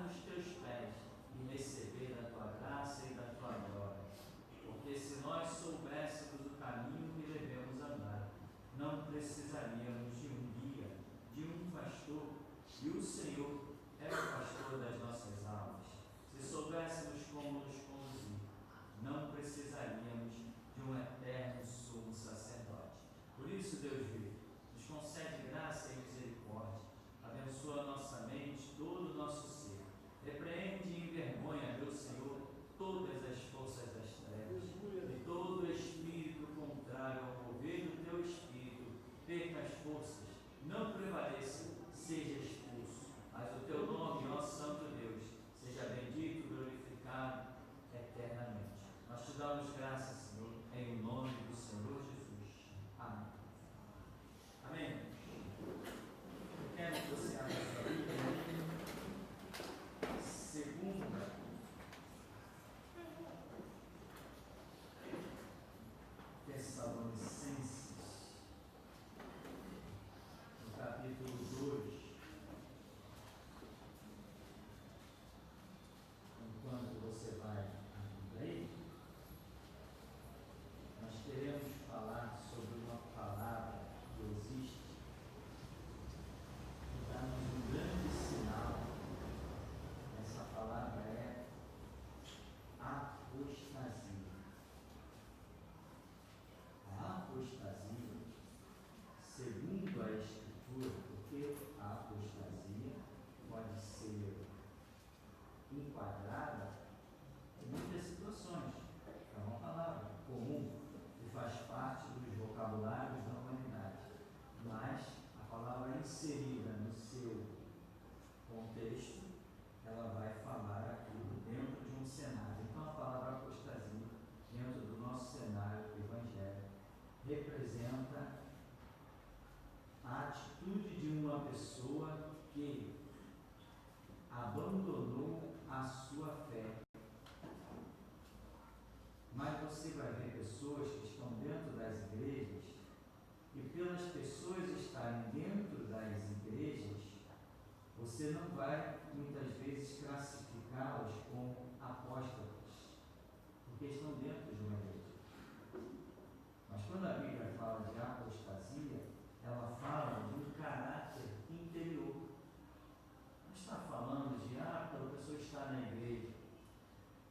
nos teus pés e receber da tua graça e da tua glória. Porque se nós soubéssemos o caminho que devemos andar, não precisaríamos de um guia, de um pastor, e o Senhor é o pastor das nossas almas. Se soubéssemos como nos conduzir, não precisaríamos de um eterno sumo sacerdote. Por isso, Deus vivo, nos concede graça e misericórdia, abençoa a nossa mente, todo o nosso ser, repreende e envergonha, meu Senhor, todas as forças das trevas, e todo espírito contrário ao mover do teu espírito perca as forças, não prevaleça, seja expulso, mas o teu nome, ó Santo Deus, seja bendito e glorificado eternamente. Nós te damos graças, Senhor, em nome do Senhor Jesus. Amém. Amém. Eu quero que você abra sua Bíblia. Segunda Tessalonicenses, no capítulo 2. Enquanto você vai abrindo aí, nós queremos falar sobre uma palavra que existe, que dá-nos um grande sinal. Essa palavra é apostasia. A apostasia, segundo a Escritura, porque a apostasia pode ser enquadrada em muitas situações. É uma palavra comum que faz parte dos vocabulários da humanidade, mas a palavra inserida no seu contexto, ela vai falar aquilo dentro de um cenário. Então a palavra apostasia, dentro do nosso cenário evangélico, representa a atitude de uma pessoa que abandonou a sua fé. Mas você vai ver pessoas que estão dentro das igrejas, e pelas pessoas estarem dentro das igrejas, você não vai muitas vezes classificá-las como apóstatas, porque estão dentro de uma igreja. Mas quando a Bíblia fala de apostasia, ela fala de um caráter interior. Não está falando de, aquela pessoa está na igreja.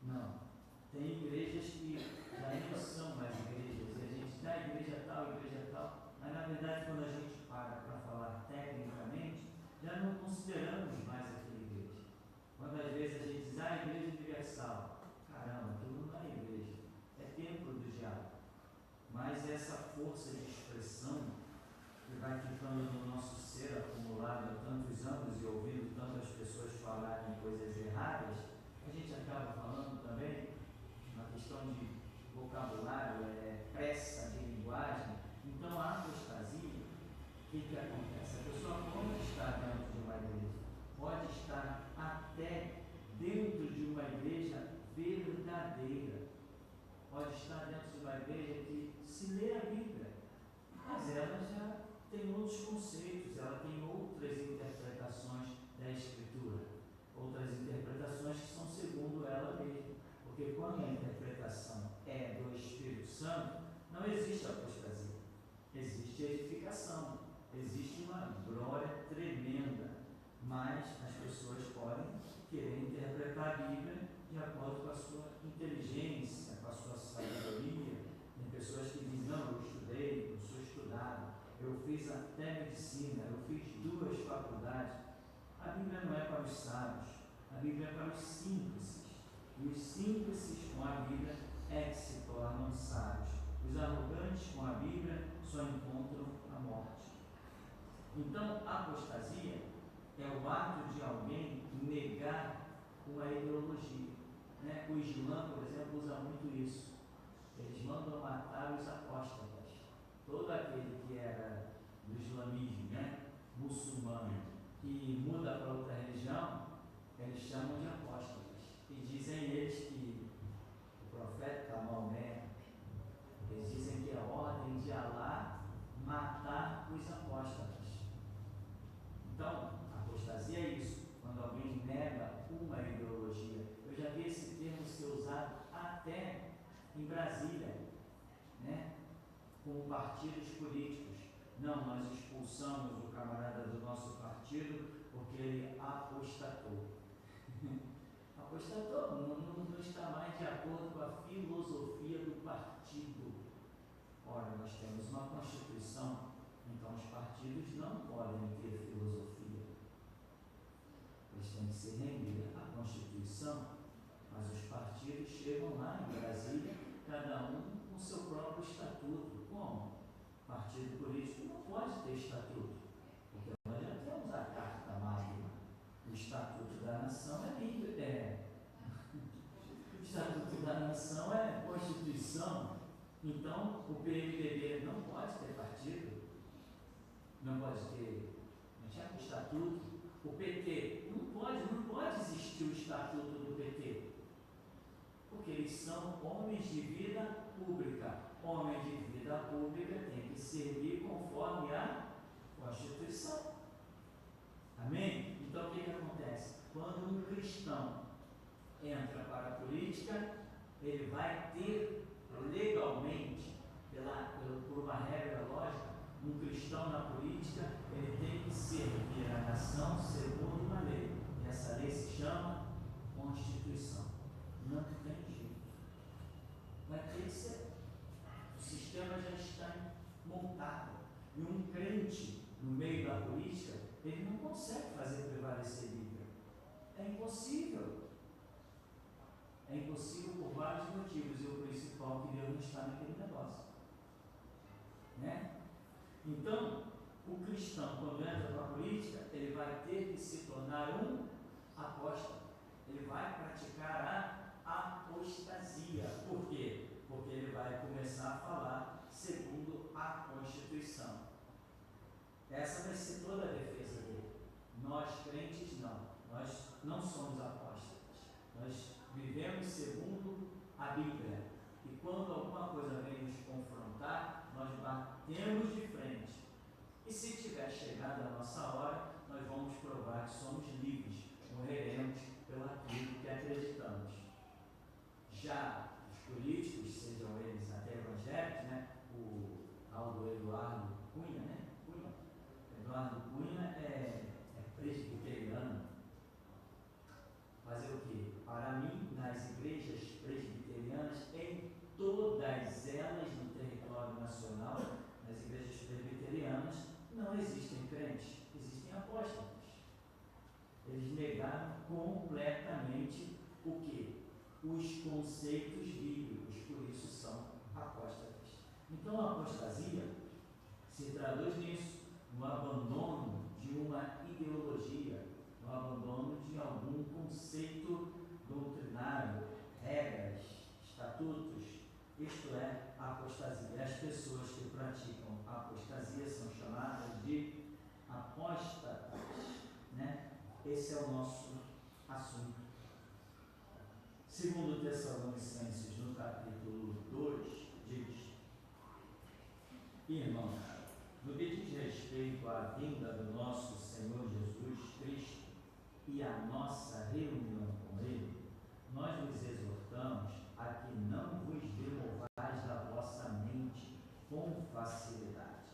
Não. Tem igrejas que já não são mais igrejas, e a gente dá igreja tal, mas na verdade quando a gente para falar tecnicamente, já não consideramos mais aquela igreja. Quando às vezes a gente diz, igreja universal, caramba, aquilo não é igreja, é templo do diabo. Mas essa força de expressão que vai ficando no nosso ser acumulado há tantos anos e ouvindo tantas pessoas falarem coisas erradas, a gente acaba falando também uma questão de vocabulário, pressa de linguagem. Então a apostasia, o que acontece? A pessoa pode estar dentro de uma igreja, pode estar até dentro de uma igreja verdadeira, pode estar dentro de uma igreja que se lê a Bíblia, mas ela já tem outros conceitos, ela tem outras interpretações da Escritura, outras interpretações que são segundo ela mesma. Porque quando a interpretação é do Espírito Santo, não existe apostasia, existe edificação, existe uma glória tremenda, mas as pessoas podem querer interpretar a Bíblia de acordo com a sua inteligência, com a sua sabedoria. Tem pessoas que dizem, não, eu estudei, eu sou estudado, eu fiz até medicina, eu fiz 2 faculdades. A Bíblia não é para os sábios, a Bíblia é para os simples. E os simples com a Bíblia é que se tornam sábios. Os arrogantes com a Bíblia só encontram a morte. Então, a apostasia é o ato de alguém negar uma ideologia. O Islã, por exemplo, usa muito isso. Eles mandam matar os apóstatas. Todo aquele que era do islamismo, muçulmano, que muda para outra religião, eles chamam de apóstatas. E dizem eles que o profeta Maomé, eles dizem que é a ordem de Alá matar os apóstatas. Então, a apostasia é isso, quando alguém nega uma em Brasília, né? Como partidos políticos. Não, nós expulsamos o camarada do nosso partido porque ele apostatou. Apostatou, não está mais de acordo com a filosofia do partido. Ora, nós temos uma Constituição, então os partidos não podem ter filosofia. Eles têm que se render à Constituição, mas os partidos chegam lá em Brasília, cada um com seu próprio estatuto. Como? Partido político não pode ter estatuto, porque nós já temos a Carta Magna. O Estatuto da Nação é livre, o Estatuto da Nação é Constituição. Então, o PMDB não pode ter partido, não pode ter, não tinha estatuto. O PT não pode existir o estatuto do PT, porque eles são homens de vida pública. Homem de vida pública tem que servir conforme a Constituição. Amém? Então, o que acontece? Quando um cristão entra para a política, ele vai ter legalmente, por uma regra lógica, um cristão na política, ele tem que servir a nação segundo uma lei. E essa lei se chama Constituição. Não tem jeito. Vai ter que ser. O sistema já está montado. E um crente no meio da política, ele não consegue fazer prevalecer Bíblia. É impossível. É impossível por vários motivos, e o principal que Deus não está naquele negócio. Né? Então, o cristão, quando entra para a política, ele vai ter que se tornar um apóstolo. Ele vai praticar a apostasia. Por quê? Porque ele vai começar a falar segundo a Constituição. Essa vai ser toda a defesa dele. Nós, crentes, não. Nós não somos apóstolos. Nós vivemos segundo a Bíblia. E quando alguma coisa vem nos confrontar, nós batemos de frente. E se tiver chegado a nossa hora, nós vamos provar que somos livres. Morreremos pelo aquilo que acreditamos. Já os políticos, sejam eles até evangélicos, né? O Aldo Eduardo Cunha, né? Eduardo Cunha é presbiteriano. Fazer o quê? Para mim, nas igrejas presbiterianas, em todas elas no território nacional, nas igrejas presbiterianas, não existem crentes, existem apóstolos. Eles negaram completamente o quê? Os conceitos bíblicos, por isso são apóstolos. Então a apostasia se traduz nisso, no abandono de uma ideologia, no abandono de algum conceito doutrinário, regras, estatutos. Isto é apostasia. As pessoas que praticam a apostasia são chamadas de apóstatas, né? Esse é o nosso assunto. Segundo Tessalonicenses, no capítulo 2, diz: Irmãos, no que diz respeito à vinda do nosso Senhor Jesus Cristo e à nossa reunião com Ele, nós vos exortamos a que não vos demovais da vossa mente com facilidade,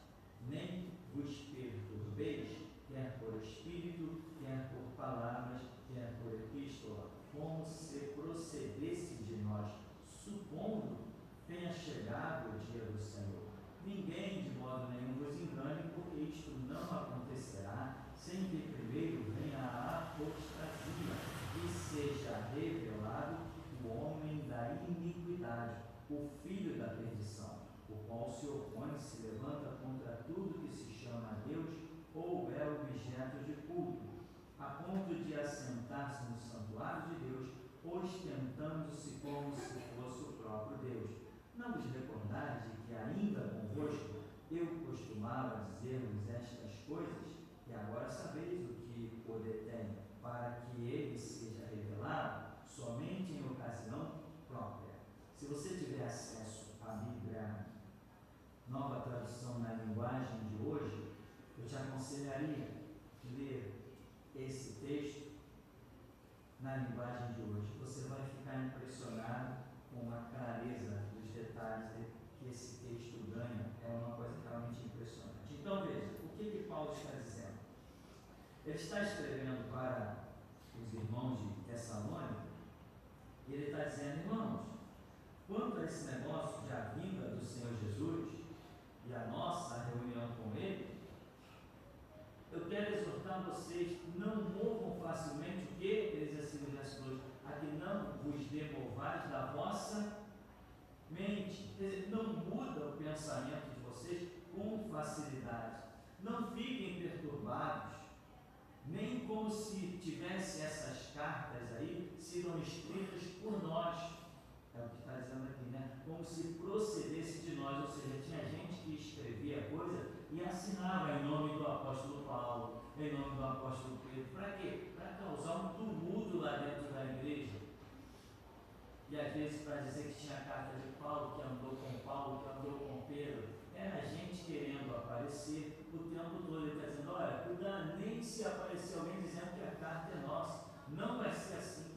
nem vos perturbeis, quer por espírito, quer por palavras, quer por epístola, como se procedesse de nós, supondo tenha chegado o dia do Senhor. Ninguém de modo nenhum vos engane, porque isto não acontecerá sem que primeiro venha a apostasia e seja revelado o homem da iniquidade, o filho da perdição, o qual se opõe, se levanta contra tudo que se chama a Deus ou é objeto de culto, a ponto de assentar-se no santuário de Deus, ostentando-se como se fosse o próprio Deus. Não vos recordais de que ainda convosco eu costumava dizer-vos estas coisas, e agora sabeis o que poder tem, para que ele seja revelado somente em ocasião própria. Se você tiver acesso à Bíblia, nova tradução na linguagem de hoje, eu te aconselharia a ler esse texto na linguagem de hoje. Você vai ficar impressionado com uma clareza dos detalhes que esse texto ganha, é uma coisa realmente impressionante. Então veja, o que Paulo está dizendo? Ele está escrevendo para os irmãos de Tessalônica, e ele está dizendo: irmãos, quanto a esse negócio de a vinda do Senhor Jesus e a nossa reunião com Ele, eu quero exortar vocês, não movam facilmente o que? Eles assim no verso 2, a que não vos demovais da vossa mente. Quer dizer, não muda o pensamento de vocês com facilidade. Não fiquem perturbados, nem como se tivesse essas cartas aí, sejam escritas por nós. É o que está dizendo aqui, né? Como se procedesse de nós, ou seja, tinha gente que escrevia coisa e assinava em nome do apóstolo Paulo, em nome do apóstolo Pedro. Para quê? Para causar um tumulto lá dentro da igreja. E às vezes para dizer que tinha carta de Paulo, que andou com Paulo, que andou com Pedro. Era gente querendo aparecer o tempo todo. Ele está dizendo: olha, cuidado, nem se aparecer alguém dizendo que a carta é nossa. Não vai ser assim.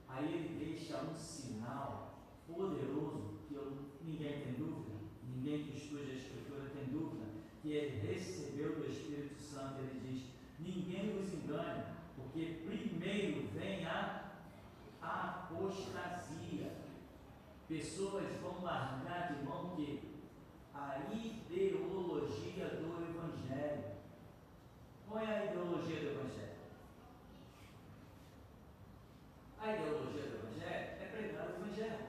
Aí ele deixa um sinal poderoso, que ninguém tem dúvida, ninguém que estude a Escritura tem dúvida, que ele recebeu do Espírito Santo. Ele diz: ninguém vos engane, porque primeiro vem a apostasia. Pessoas vão largar de mão que a ideologia do Evangelho. Qual é a ideologia do Evangelho? A ideologia do Evangelho é pregar o Evangelho.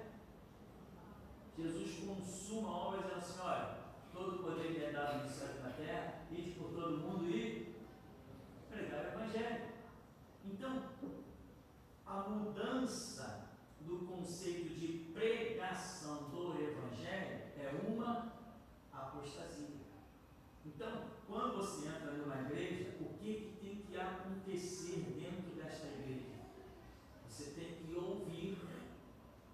Jesus consuma a obra dizendo assim: olha, todo o poder me é dado no céu e na terra, ide por todo mundo e pregar o Evangelho. Então, a mudança do conceito de pregação do Evangelho é uma apostasia. Então, quando você entra numa igreja, o que tem que acontecer dentro desta igreja? Você tem que ouvir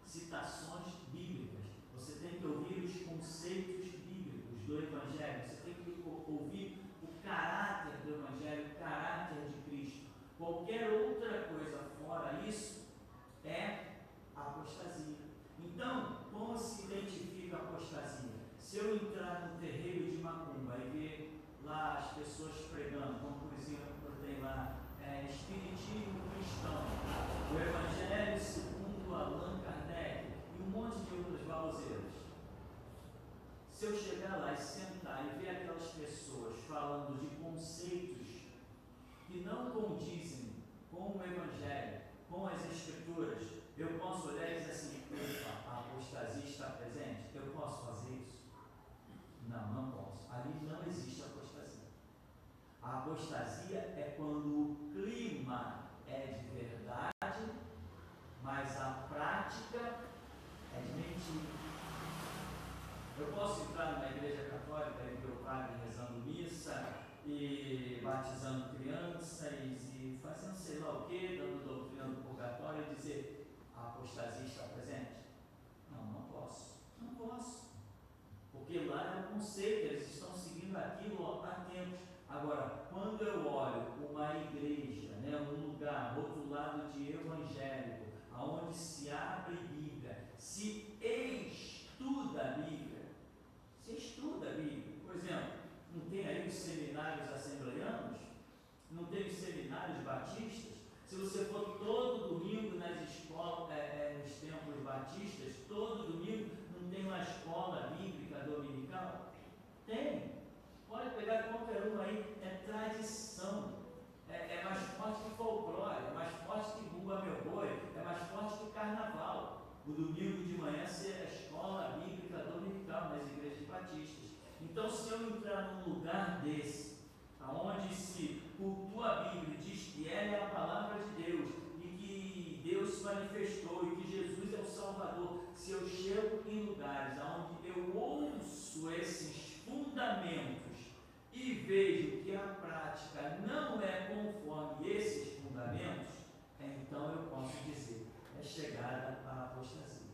citações bíblicas, você tem que ouvir os conceitos bíblicos do Evangelho, você tem que ouvir o caráter do Evangelho, o caráter de Cristo. Qualquer outra coisa fora isso é apostasia. Então, como se identifica a apostasia? Se eu entrar no terreiro de macumba e ver lá as pessoas pregando, como por exemplo tem lá Espiritismo Cristão, o Evangelho segundo Allan Kardec e um monte de outras baboseiras. Se eu chegar lá e sentar e ver aquelas pessoas falando de conceitos que não condizem com o Evangelho, com as Escrituras, eu posso olhar e dizer assim: a apostasia está presente? Eu posso fazer isso? Não, não posso. Ali não existe apostasia. A apostasia é quando o clima é de verdade, mas a prática é de mentira. Eu posso entrar numa igreja católica e ver o padre rezando missa e batizando crianças e fazendo sei lá o que, dando doutrina do purgatório e dizer: a apostasia está presente? Não, não posso. Não posso. Porque lá é o conceito, eles estão seguindo aquilo há tempos. Agora, quando eu olho uma igreja, um lugar, outro lado de evangélico, onde se abre Bíblia, se estuda a Bíblia, por exemplo, não tem aí os seminários assembleianos, não tem os seminários batistas. Se você for todo domingo nas escolas, nos templos batistas, todo domingo não tem uma escola bíblica dominical? Tem. Pode pegar qualquer uma aí, é tradição. É mais forte que folclore, é mais forte que Bumba Meu Boi, é mais forte que carnaval. O domingo de manhã ser a escola bíblica dominical nas igrejas batistas. Então, se eu entrar num lugar desse, onde se cultua a Bíblia, diz que ela é a palavra de Deus e que Deus se manifestou e que Jesus é o Salvador, se eu chego em lugares onde eu ouço esses fundamentos e vejo que a prática não é conforme esses fundamentos, então eu posso dizer: é chegada à apostasia.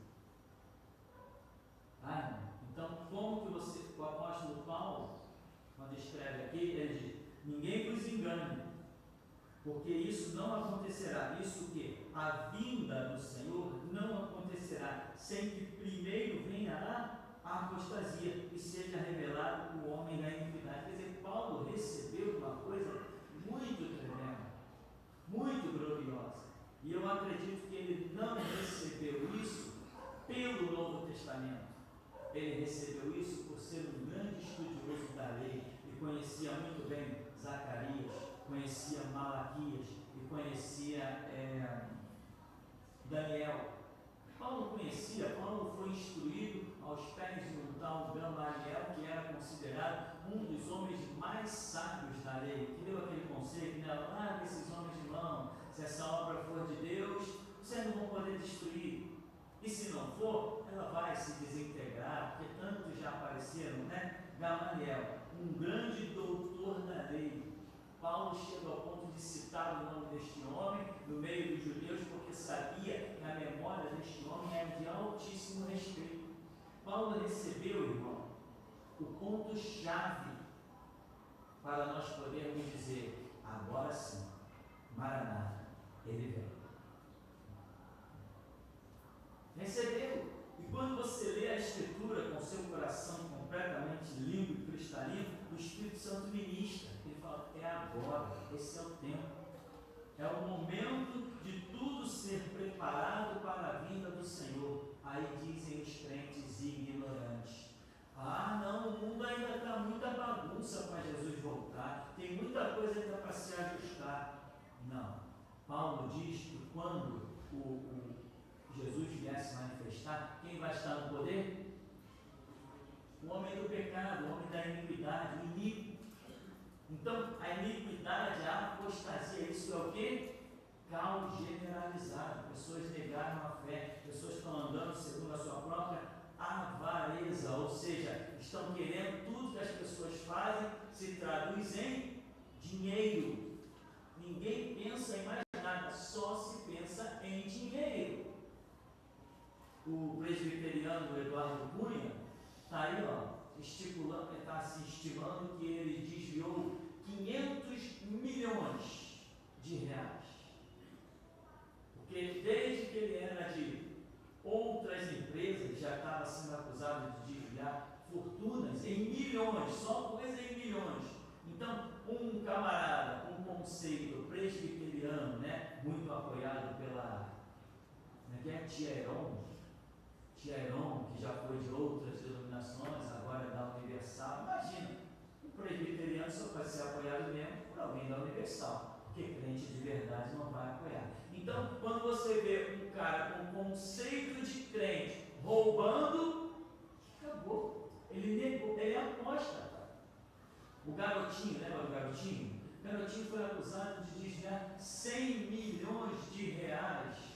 Então, como que o apóstolo Paulo, quando escreve aqui, ele diz: ninguém vos engane, porque isso não acontecerá. Isso que a vinda do Senhor não acontecerá acontecerá sem que primeiro venha a apostasia e seja revelado o homem da iniquidade. Quer dizer, Paulo recebeu uma coisa muito tremenda, muito gloriosa. E eu acredito que ele não recebeu isso pelo Novo Testamento. Ele recebeu isso por ser um grande estudioso da lei e conhecia muito bem Zacarias, conhecia Malaquias e conhecia Daniel. Paulo foi instruído aos pés de um tal Gamaliel, que era considerado um dos homens mais sábios da lei, que deu aquele conselho, né? Larga esses homens de mão, se essa obra for de Deus, vocês não vão poder destruir. E se não for, ela vai se desintegrar, porque tantos já apareceram, né? Gamaliel, um grande doutor da lei. Paulo chega ao ponto de citar o nome deste homem no meio dos judeus, porque sabia que a memória deste homem era de altíssimo respeito. Paulo recebeu, irmão, o ponto-chave para nós podermos dizer: agora sim, Maranata, ele vem. Recebeu. E quando você lê a Escritura com seu coração completamente limpo e cristalino, o Espírito Santo ministra. Ele fala: é agora, esse é o tempo. É o momento de tudo ser preparado para a vinda do Senhor. Aí dizem os crentes ignorantes: ah, não, o mundo ainda está muita bagunça para Jesus voltar. Tem muita coisa ainda para se ajustar. Não. Paulo diz que quando Jesus vier se manifestar, quem vai estar no poder? O homem do pecado, o homem da iniquidade, o iníquo. Então, a iniquidade, a apostasia, isso é o quê? Caos generalizado. Pessoas negaram a fé, pessoas estão andando segundo a sua própria avareza, ou seja, estão querendo tudo que as pessoas fazem se traduz em dinheiro. Ninguém pensa em mais nada, só se pensa em dinheiro. O presbiteriano Eduardo Cunha está aí, está se estimando que ele desviou 500 milhões de reais. Porque desde que ele era de outras empresas, já estava sendo acusado de desviar fortunas em milhões, só coisa em milhões. Então, um camarada com um conceito presbiteriano, né, muito apoiado pela Tia Heron, que já foi de outras denominações, agora é da Universal. Imagina, o presbiteriano só pode ser apoiado mesmo por alguém da Universal, porque crente de verdade não vai apoiar. Então, quando você vê um cara com conceito de crente roubando, acabou. Ele negou, ele aposta. O garotinho, lembra do garotinho? O garotinho foi acusado de desviar 100 milhões de reais.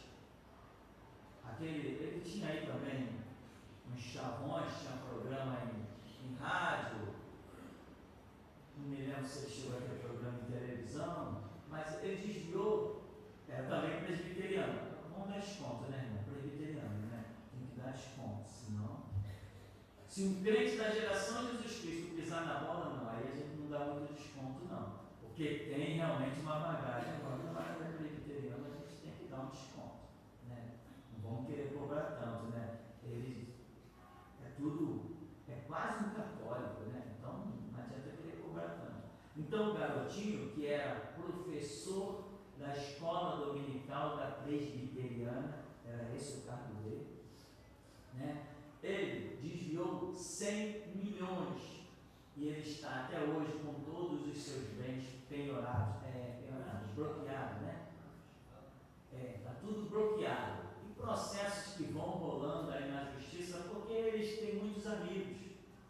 Ele tinha aí também uns chavões, tinha programa em rádio, não me lembro se ele chegou a ter programa em televisão, mas ele desviou, era também presbiteriano. Vamos dar desconto, né, irmão? Presbiteriano, né? Tem que dar desconto, senão. Se um crente da geração de Jesus Cristo pisar na bola, não, aí a gente não dá muito desconto, não, porque tem realmente uma bagagem. Agora, na bagagem presbiteriana, a gente tem que dar um desconto, né? Não vamos querer cobrar tanto, né? É quase um católico, né? Então não adianta querer cobrar tanto. Então o garotinho, que era professor da escola dominical da presbiteriana, era esse o cargo dele, né? Ele desviou 100 milhões e ele está até hoje com todos os seus bens penhorados, bloqueados, né? Está tudo bloqueado. E processos que vão rolando aí na justiça, porque eles têm muitos amigos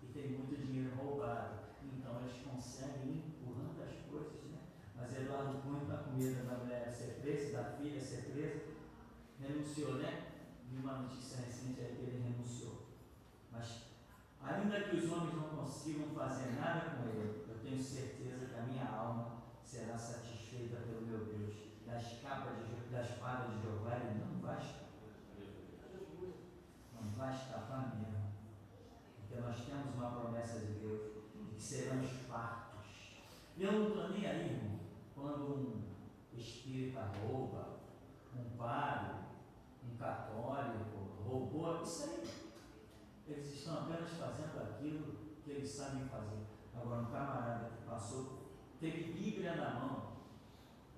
e têm muito dinheiro roubado. Então eles conseguem ir empurrando as coisas, né? Mas Eduardo Cunha está com medo da mulher ser presa, da filha ser presa, renunciou, né? Vi uma notícia recente aí que ele renunciou. Mas ainda que os homens não consigam fazer nada com ele, eu tenho certeza que a minha alma será satisfeita pelo meu Deus. Da espada de Jeová ele não vai escapar. Não vai escapar mesmo. Porque nós temos uma promessa de Deus de que seremos fartos. E eu não estou nem aí, irmão, quando um espírita rouba, um padre, um católico roubou estão apenas fazendo aquilo que eles sabem fazer. Agora, um camarada que passou, teve Bíblia na mão,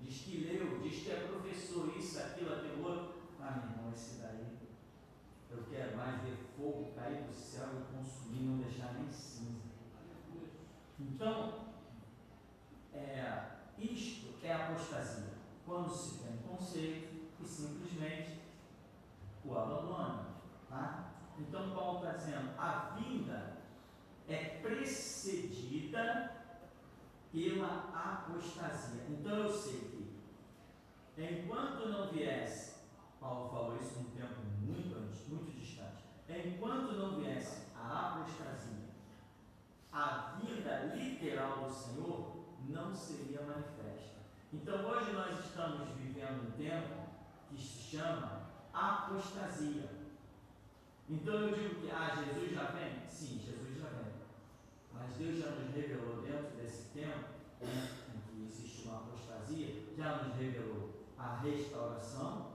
diz que leu, diz que é professor, isso, aquilo, aquilo outro. Ah, meu irmão, esse daí, eu quero mais ver fogo cair do céu e consumir, não deixar nem cinza. Então, isto é apostasia. Quando se tem conceito e simplesmente o abandona. Tá? Então, Paulo está dizendo, a vinda é precedida pela apostasia. Então, eu sei que, enquanto não viesse, Paulo falou isso num tempo muito antes, muito distante, enquanto não viesse a apostasia, a vinda literal do Senhor não seria manifesta. Então, hoje nós estamos vivendo um tempo que se chama apostasia. Então, eu digo que, Jesus já vem? Sim, Jesus já vem. Mas Deus já nos revelou dentro desse tempo, né, em que existe uma apostasia, já nos revelou a restauração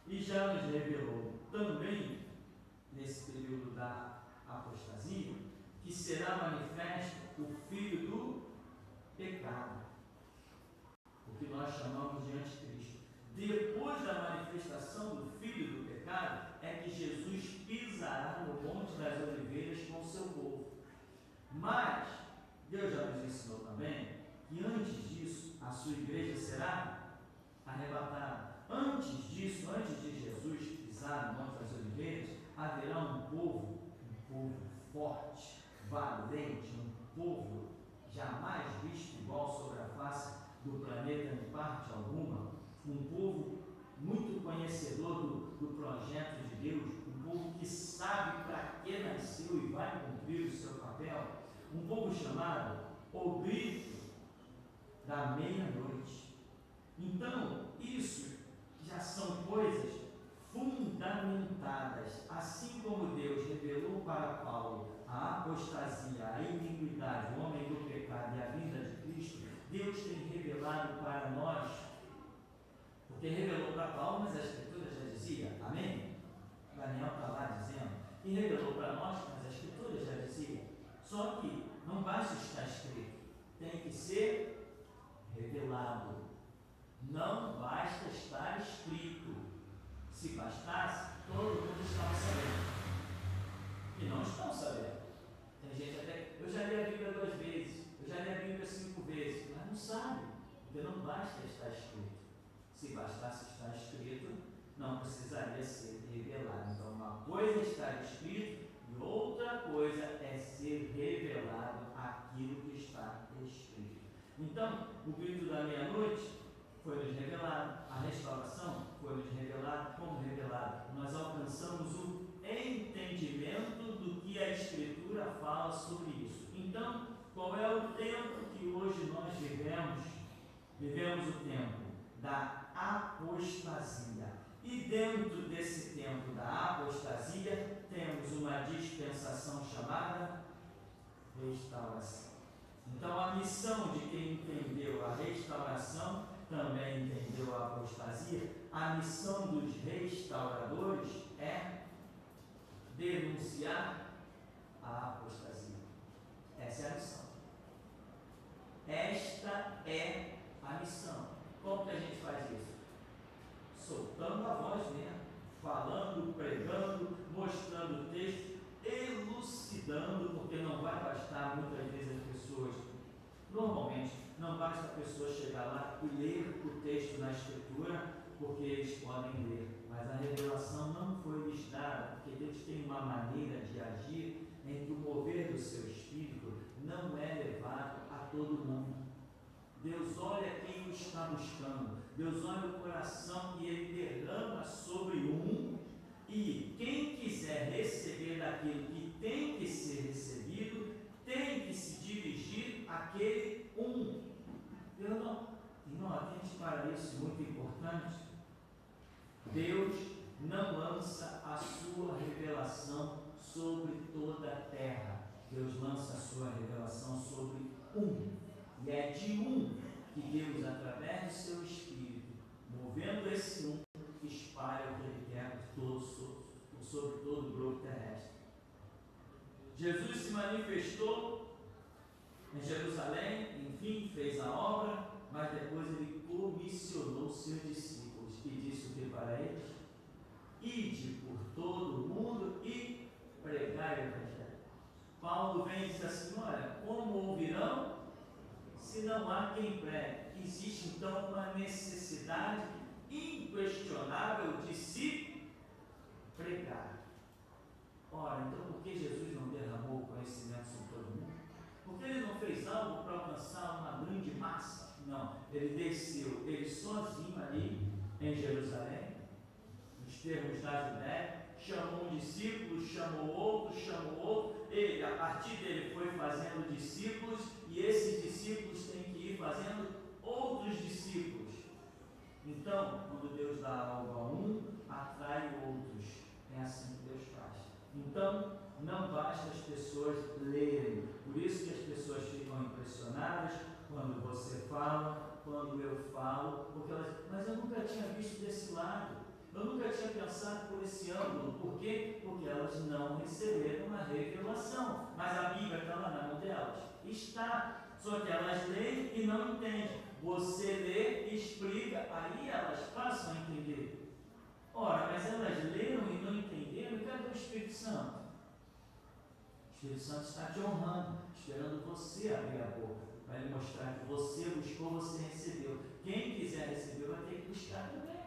e já nos revelou também, nesse período da apostasia, que será manifesto o filho do pecado, o que nós chamamos de anticristo. Depois da manifestação do filho do pecado, é que Jesus pisará no Monte das Oliveiras com o seu povo. Mas Deus já nos ensinou também que antes disso a sua igreja será arrebatada. Antes disso, antes de Jesus pisar no Monte das Oliveiras, haverá um povo forte, valente, um povo jamais visto igual sobre a face do planeta em parte alguma, um povo muito conhecedor do projeto de Deus, um povo que sabe para que nasceu e vai cumprir o seu papel, um povo chamado o grito da meia-noite. Então, isso já são coisas fundamentadas, assim como Deus revelou para Paulo a apostasia, a iniquidade, o homem do pecado e a vinda de Cristo. Deus tem revelado para nós, porque revelou para Paulo, mas a Escritura já dizia, amém? Daniel está lá dizendo, e revelou para nós, mas a Escritura já dizia. Só que não basta estar escrito, tem que ser revelado. Não basta estar escrito. Se bastasse, todo mundo estava sabendo. E não estão sabendo. Tem gente até, eu já li a Bíblia 2 vezes, eu já li a Bíblia 5 vezes, mas não sabe, porque não basta estar escrito. Se bastasse estar escrito, não precisaria ser revelado. Então, uma coisa é estar escrito e outra coisa é ser revelado aquilo que está escrito. Então, o grito da meia-noite foi nos revelado, a restauração foi nos revelado, como revelado, nós alcançamos o entendimento do que a Escritura fala sobre isso. Então, qual é o tempo que hoje nós vivemos? Vivemos o tempo da apostasia. E dentro desse tempo da apostasia, temos uma dispensação chamada restauração. Então, a missão de quem entendeu a restauração também entendeu a apostasia. A missão dos restauradores é denunciar a apostasia. Essa é a missão. Esta é a missão. Como que a gente faz isso? Soltando a voz mesmo, falando, pregando, mostrando o texto, elucidando, porque não vai bastar muitas vezes as pessoas, normalmente, não basta a pessoa chegar lá e ler o texto na Escritura, porque eles podem ler, mas a revelação não foi lhes dada, porque Deus tem uma maneira de agir em que o mover do seu Espírito não é levado a todo mundo. Deus olha quem o está buscando, Deus olha o coração e Ele derrama sobre um, e quem quiser receber daquilo que tem que ser recebido, tem que se dirigir àquele um. Irmão, atente para isso, muito importante. Deus não lança a sua revelação sobre toda a terra. Deus lança a sua revelação sobre um. E é de um que Deus, através do seu Espírito, movendo esse um, espalha o que Ele quer sobre todo o globo terrestre. Jesus se manifestou em Jerusalém, enfim, fez a obra, mas depois ele comissionou seus discípulos e disse o que para eles? Ide por todo o mundo e pregai o Evangelho. Paulo vem e diz assim, olha, como ouvirão se não há quem pregue? Existe então uma necessidade inquestionável de se pregar. Ora, então por que Jesus não derramou o conhecimento sobre todo mundo? Por que ele não fez algo para alcançar uma grande massa? Não, ele desceu, ele sozinho ali em Jerusalém, nos termos da Judéia, chamou um discípulo, chamou outro, ele, a partir dele, foi fazendo discípulos, e esses discípulos têm que ir fazendo outros discípulos. Então, quando Deus dá algo a um, atrai outros. É assim que Deus faz. Então, não basta as pessoas lerem. Por isso que as pessoas ficam impressionadas quando você fala, quando eu falo, porque elas, mas eu nunca tinha visto desse lado. Eu nunca tinha pensado por esse ângulo. Por quê? Porque elas não receberam uma revelação. Mas a Bíblia está lá na mão delas. Está. Só que elas leem e não entendem. Você lê, explica, aí elas passam a entender. Ora, mas elas leram e não entenderam, e cadê o Espírito Santo? O Espírito Santo está te honrando, esperando você abrir a boca, para lhe mostrar que você buscou, você recebeu. Quem quiser receber vai ter que buscar também.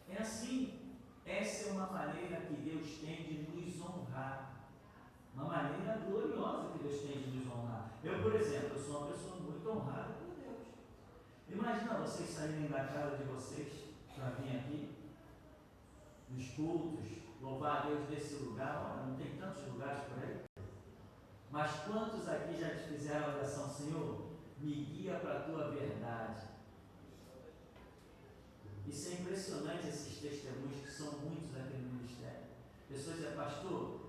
É assim. Essa é uma maneira que Deus tem de nos honrar. Uma maneira gloriosa que Deus tem de nos honrar. Eu, por exemplo, eu sou uma pessoa muito honrada por Deus. Imagina vocês saírem da casa de vocês para vir aqui, nos cultos, louvar a Deus nesse lugar. Olha, não tem tantos lugares por aí. Mas quantos aqui já te fizeram a oração, Senhor, me guia para a tua verdade? Isso é impressionante, esses testemunhos que são muitos aqui no ministério. Pessoas dizem, pastor,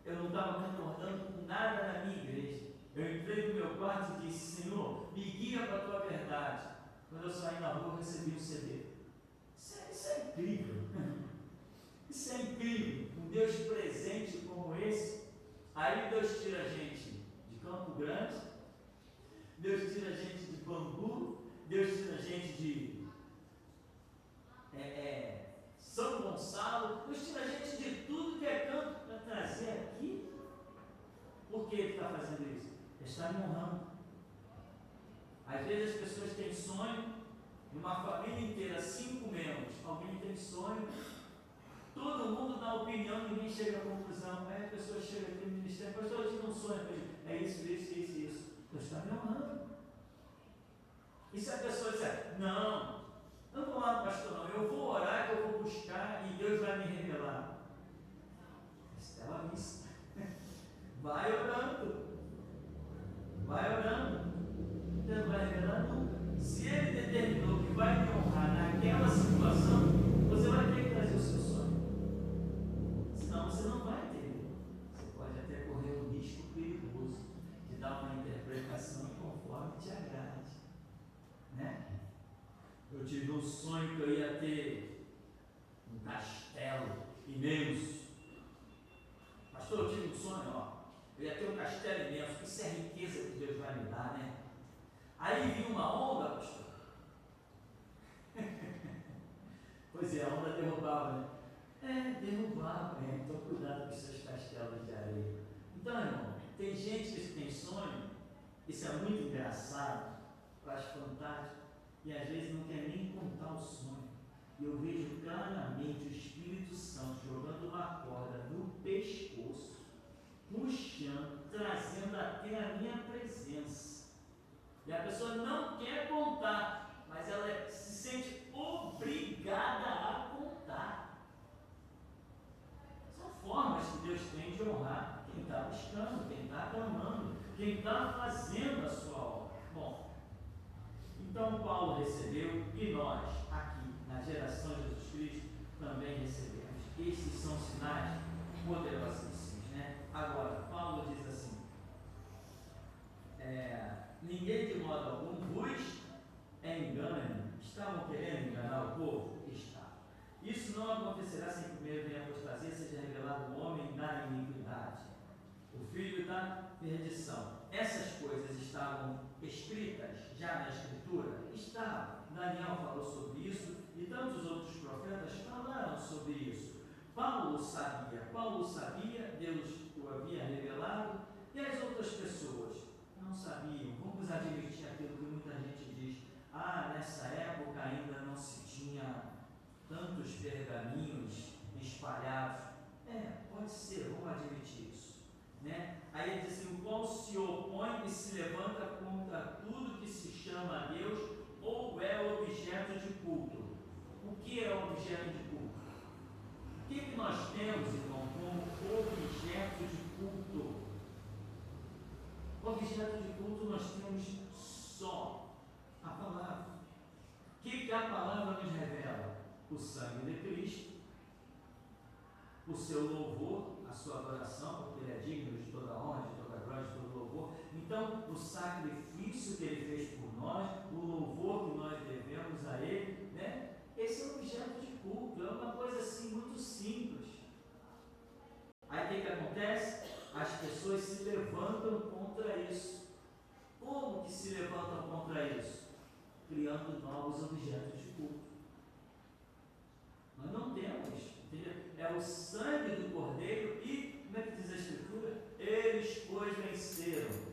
eu não estava concordando com nada na minha igreja. Eu entrei no meu quarto e disse, Senhor, me guia para a tua verdade. Quando eu saí na rua, eu recebi um CD. Isso é incrível. Isso é incrível. Um Deus presente como esse. Aí Deus tira a gente de Campo Grande, Deus tira a gente de Bangu, Deus tira a gente de São Gonçalo, Deus tira a gente de tudo que é canto para trazer aqui. Por que ele está fazendo isso? Ele está me honrando. Às vezes as pessoas têm sonho, numa família inteira, 5 membros, alguém tem sonho, todo mundo dá opinião, ninguém chega à conclusão. Aí a pessoa chega aqui no ministério, pastor, eu tive um sonho, é isso. Deus está me honrando. E se a pessoa disser, não, eu não vou lá, pastor, não, eu vou orar, que eu vou buscar e Deus vai me revelar. Estela Missa. Vai orando. Deus vai revelar nunca. Se Ele determinou que vai me honrar naquela situação, você vai ter que trazer o seu sonho. Senão você não vai entender. Você pode até correr um risco perigoso de dar uma interpretação conforme te agrade. Né? Eu tive um sonho que eu ia ter um castelo imenso. Pastor, eu tive um sonho, eu ia ter um castelo imenso. Isso é riqueza que Deus vai me dar, né? Aí vi uma onda, pastor. Pois é, a onda derrubava, né? Derrubava, então cuidado com os seus castelos de areia. Então, irmão, tem gente que tem sonho, isso é muito engraçado, eu acho fantástico, e às vezes não quer nem contar o sonho. E eu vejo claramente o Espírito Santo jogando uma corda no pescoço, puxando, trazendo até a minha presença. E a pessoa não quer contar, mas ela se sente obrigada a contar. São formas que Deus tem de honrar quem está buscando, quem está clamando, quem está fazendo a sua obra. Bom, então Paulo recebeu e nós, aqui na geração de Jesus Cristo, também recebemos. Esses são sinais poderosíssimos, né? Agora, Paulo diz assim, ninguém de modo algum vos engane. Estavam querendo enganar o povo? Está. Isso não acontecerá sem primeiro venha a apostasia, seja revelado o homem da iniquidade. o filho da perdição. Essas coisas estavam escritas já na Escritura? Estavam. Daniel falou sobre isso e tantos outros profetas falaram sobre isso. Paulo sabia, Deus o havia revelado, e as outras pessoas não sabiam. Vamos admitir aquilo que muita gente diz: nessa época ainda não se tinha tantos pergaminhos espalhados. Pode ser, vamos admitir isso, né? Aí ele diz assim: o qual se opõe e se levanta contra tudo que se chama a Deus ou é objeto de culto. O que é objeto de culto? O que nós temos, irmão, como objeto de culto? Objeto de culto nós temos só a palavra. O que a palavra nos revela? O sangue de Cristo, o seu louvor, a sua adoração, porque Ele é digno de toda honra, de toda glória, de todo louvor. Então, o sacrifício que Ele fez por nós, o louvor que nós devemos a Ele, né? Esse é o objeto de culto. É uma coisa assim muito simples. Aí o que acontece? As pessoas se levantam contra isso. Como que se levantam contra isso? Criando novos objetos de culto. Nós não temos, entendeu? É o sangue do Cordeiro e, como é que diz a Escritura? Eles, pois, venceram.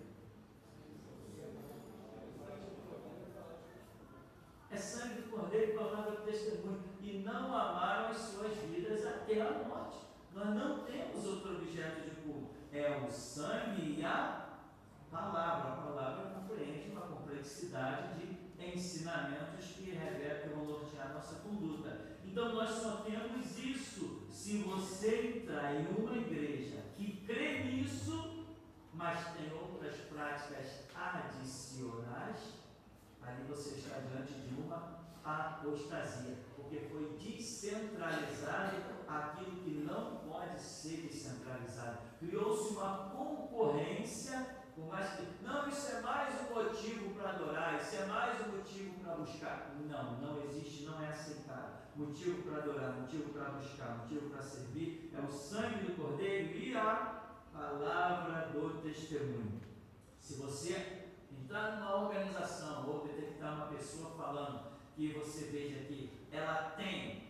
É sangue do Cordeiro e palavra do testemunho. E não amaram as suas vidas até a morte. Nós não temos outro objeto de culto. É o sangue e a palavra. A palavra compreende uma complexidade de ensinamentos que revelam, que vão nortear a nossa conduta. Então nós só temos isso se você entrar em uma igreja que crê nisso, mas tem outras práticas adicionais. Ali você está diante de uma apostasia, porque foi descentralizado aquilo que não pode ser descentralizado. Criou-se uma concorrência, por mais que, não, isso é mais um motivo para adorar, isso é mais um motivo para buscar. Não existe, não é aceitável. Motivo para adorar, motivo para buscar, motivo para servir é o sangue do Cordeiro e a palavra do testemunho. Se você entrar numa organização ou detectar uma pessoa falando que você veja que ela tem,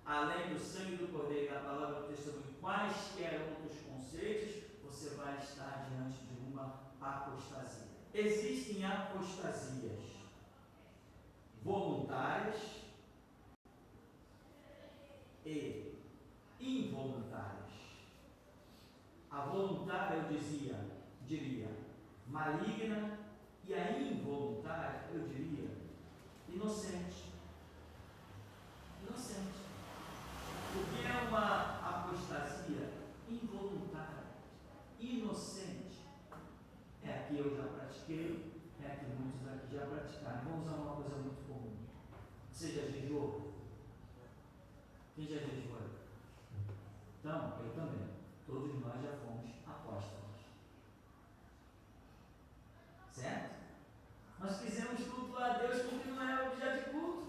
além do sangue do Cordeiro e da palavra do testemunho, quaisquer outros conceitos, você vai estar diante de uma apostasia. Existem apostasias voluntárias e involuntárias. A voluntária, eu diria, maligna, e a involuntária, eu diria, inocente. O que é uma apostasia involuntária? Inocente. É a que eu já pratiquei, é a que muitos aqui já praticaram. Vamos usar uma coisa muito comum. Você já jejuou? Quem já jejuou? Então, eu também. Todos nós já fomos apóstolos. Certo? Nós fizemos cultuar a Deus porque não era objeto de culto.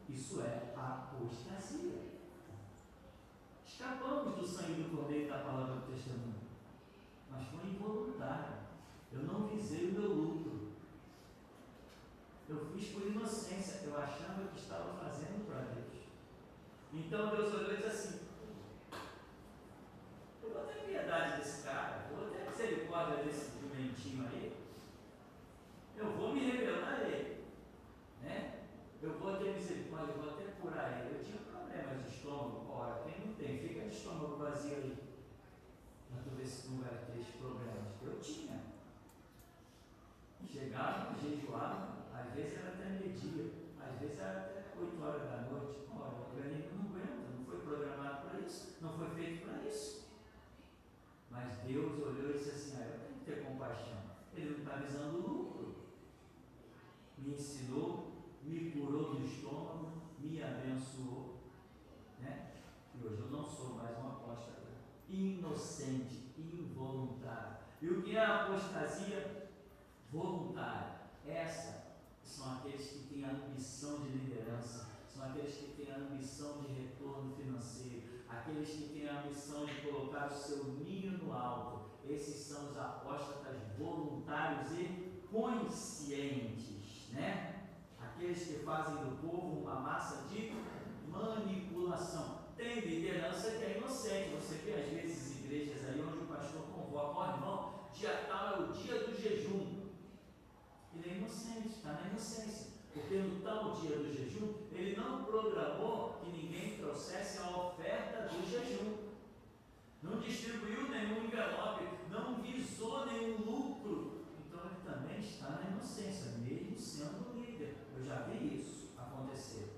Isso é apostasia. Escapamos do sangue do Cordeiro e da palavra do testemunho. Mas foi involuntário. Eu não visei o meu lucro. Eu fiz por inocência. Eu achava que estava fazendo para Deus. Então Deus olhou e disse assim: eu vou ter piedade desse cara, eu vou ter misericórdia desse jumentinho aí, eu vou me revelar a ele, né? Eu vou ter misericórdia, eu vou até curar ele. Eu tinha problemas de estômago. Ora, quem não tem, fica de estômago vazio aí, para tu ver se tu não vai ter esses problemas. Eu tinha. Chegava, jejuava, às vezes era até meio-dia, às vezes era até 8 horas da noite. Ora, o organismo não aguenta, não foi programado para isso, não foi feito para isso. Mas Deus olhou e disse assim: eu tenho que ter compaixão. Ele não está visando o lucro. Me ensinou, me curou do estômago, me abençoou, né? E hoje eu não sou mais um apóstolo inocente, involuntário. E o que é a apostasia voluntária? Essa são aqueles que têm a ambição de liderança, são aqueles que têm a ambição de retorno financeiro, aqueles que têm a ambição de colocar o seu ninho no alto. Esses são os apóstatas voluntários e conscientes, né? Aqueles que fazem do povo uma massa de manipulação. Tem liderança que é inocente. Você vê às vezes igrejas aí onde o pastor convoca: ó irmão, dia tal é o dia do jejum. Ele é inocente, está na inocência. Porque no tal dia do jejum, ele não programou que ninguém trouxesse a oferta do jejum. Não distribuiu nenhum envelope, não visou nenhum lucro. Então ele também está na inocência, mesmo sendo líder. Eu já vi isso acontecer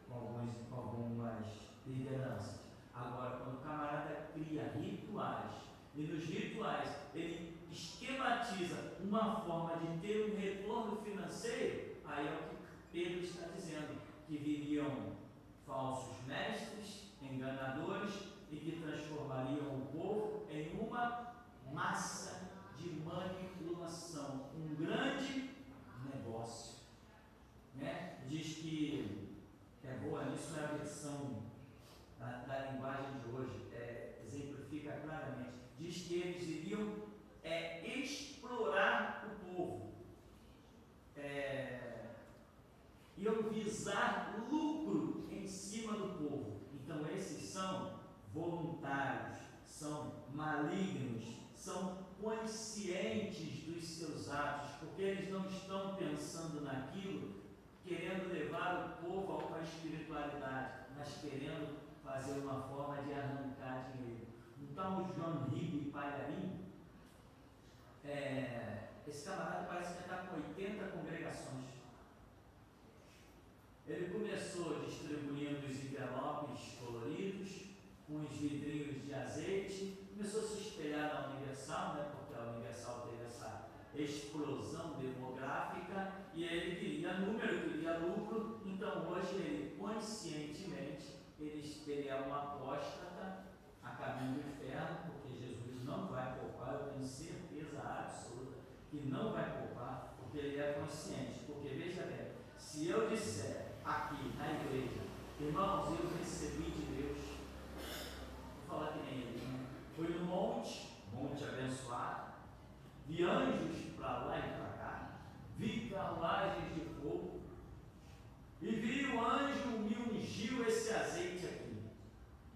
com algumas lideranças. Agora, quando o camarada cria rituais, e nos rituais ele esquematiza uma forma de ter um retorno financeiro, aí é o que Pedro está dizendo, que viriam falsos mestres, enganadores, e que transformariam o povo em uma massa de manipulação, um grande negócio, né? Diz que é boa, isso é a versão da linguagem de hoje, exemplifica claramente, diz que eles iriam explorar o povo, iam visar lucro em cima do povo. Então esses são voluntários, são malignos, são conscientes dos seus atos, porque eles não estão pensando naquilo, querendo levar o povo a uma espiritualidade, mas querendo fazer uma forma de arrancar dinheiro. Um tal João Ribe Palharim, esse camarada parece que está com 80 congregações. Ele começou distribuindo os envelopes coloridos, com os vidrinhos de azeite, começou a se espelhar na Universal, né, porque a Universal teve essa explosão demográfica, e ele queria número, queria lucro. Então hoje ele conscientemente, ele é um apóstata a caminho do inferno, porque Jesus não vai poupar, eu tenho certeza absoluta que não vai poupar, porque ele é consciente. Porque veja bem, se eu disser aqui na igreja, irmãos, eu recebi de Deus, vou falar que nem ele, né? Fui no monte abençoado, vi anjos para lá e para cá, vi carruagens de fogo, e vi o anjo me ungiu esse azeite aqui.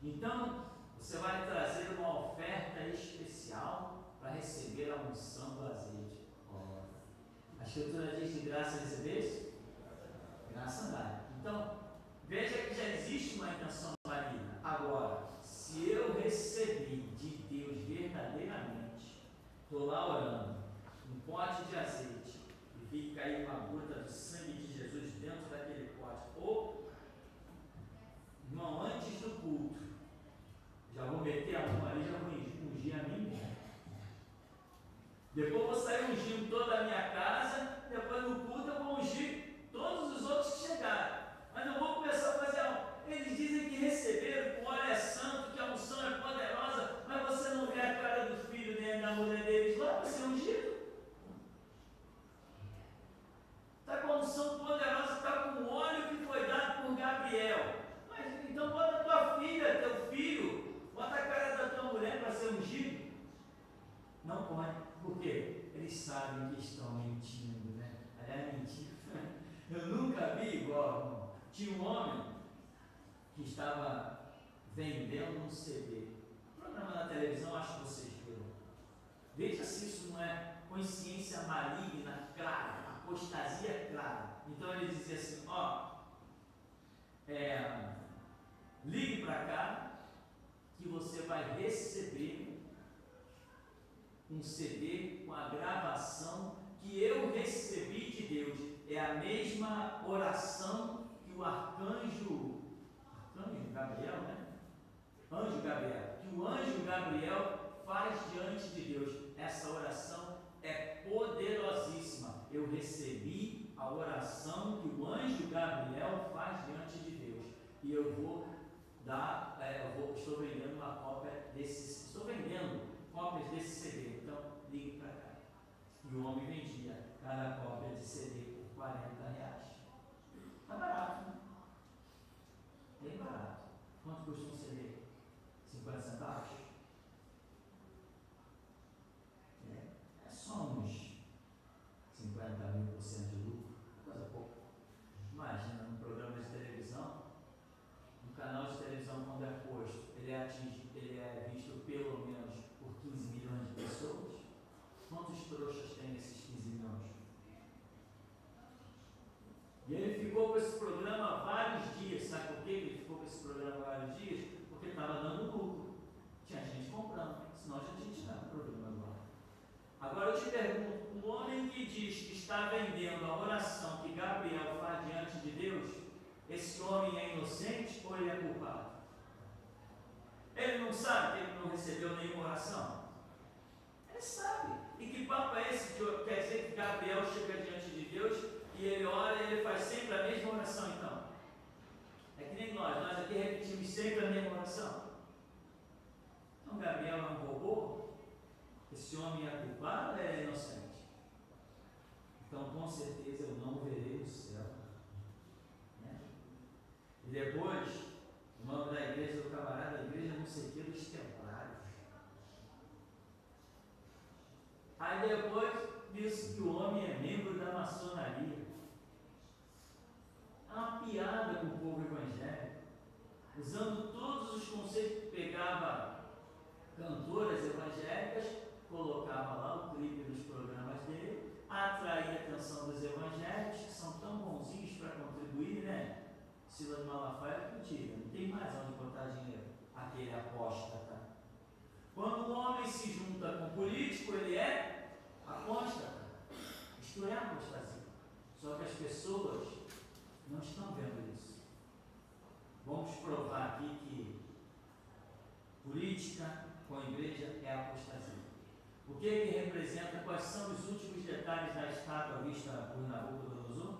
Então, você vai trazer uma oferta especial para receber a unção do azeite. A Escritura diz: de graça recebeste, graça dá. Então, veja que já existe uma intenção maligna. Agora, se eu recebi de Deus verdadeiramente, estou lá orando, um pote de azeite, e vi cair uma gota do sangue de Jesus dentro daquele pote, ou, irmão, antes do culto, já vou meter a mão ali, já vou ungir a mim mesmo. Depois vou sair ungindo toda a minha casa, depois no culto eu vou ungir todos os outros que chegaram. Mas eu vou começar a fazer algo. Eles dizem que receberam, que o óleo é santo, que a unção é poderosa, mas você não vê a cara do filho nem da mulher deles lá para ser ungido. Está com a unção poderosa, está com o óleo que foi dado por Gabriel. Mas então bota a tua filha, teu filho, bota a cara da tua mulher para ser ungido. Não pode. Por quê? Eles sabem que estão mentindo, né? Aliás, mentira. Eu nunca vi igual, irmão. Tinha um homem que estava vendendo um CD. Programa na televisão, acho que vocês viram. Veja se isso não é consciência maligna clara, apostasia clara. Então ele dizia assim: ligue para cá que você vai receber um CD com a gravação que eu recebi de Deus. É a mesma oração que o arcanjo Gabriel, né? Anjo Gabriel, que o anjo Gabriel faz diante de Deus. Essa oração é poderosíssima. Eu recebi a oração que o anjo Gabriel faz diante de Deus. E eu vou dar, estou vendendo uma cópia desse, estou vendendo cópias desse CD. Então, ligue para cá. E o homem vendia cada cópia de CD por R$40. Está barato, né? Bem barato. Quanto custa um CD? 50 centavos? senão a gente tinha um problema agora. Agora eu te pergunto, o homem que diz que está vendendo a oração que Gabriel faz diante de Deus, esse homem é inocente ou ele é culpado? Ele não sabe que ele não recebeu nenhuma oração? Ele sabe. E que papo é esse que quer dizer que Gabriel chega diante de Deus e ele ora e ele faz sempre a mesma oração então? É que nem nós aqui repetimos sempre a mesma oração. Então Gabriel é um robô? Esse homem é culpado ou é inocente? Então com certeza eu não verei o céu. Né? E depois, o nome da igreja do camarada, a igreja não sei o que dos templários. Aí depois disse que o homem é membro da maçonaria. É uma piada com o povo evangélico, usando todos os conceitos, pegava cantoras evangélicas, colocava lá o clipe nos programas dele, atraía a atenção dos evangélicos, que são tão bonzinhos para contribuir, né? Silas Malafaia que diga, não tem mais onde botar dinheiro, aquele apóstata. Quando o homem se junta com o político, ele é apóstata. Isto é apostasia. Só que as pessoas não estão vendo isso. Vamos provar aqui que política com a igreja é apostasia. O que representa, quais são os últimos detalhes da estátua vista por Nabucodonosor?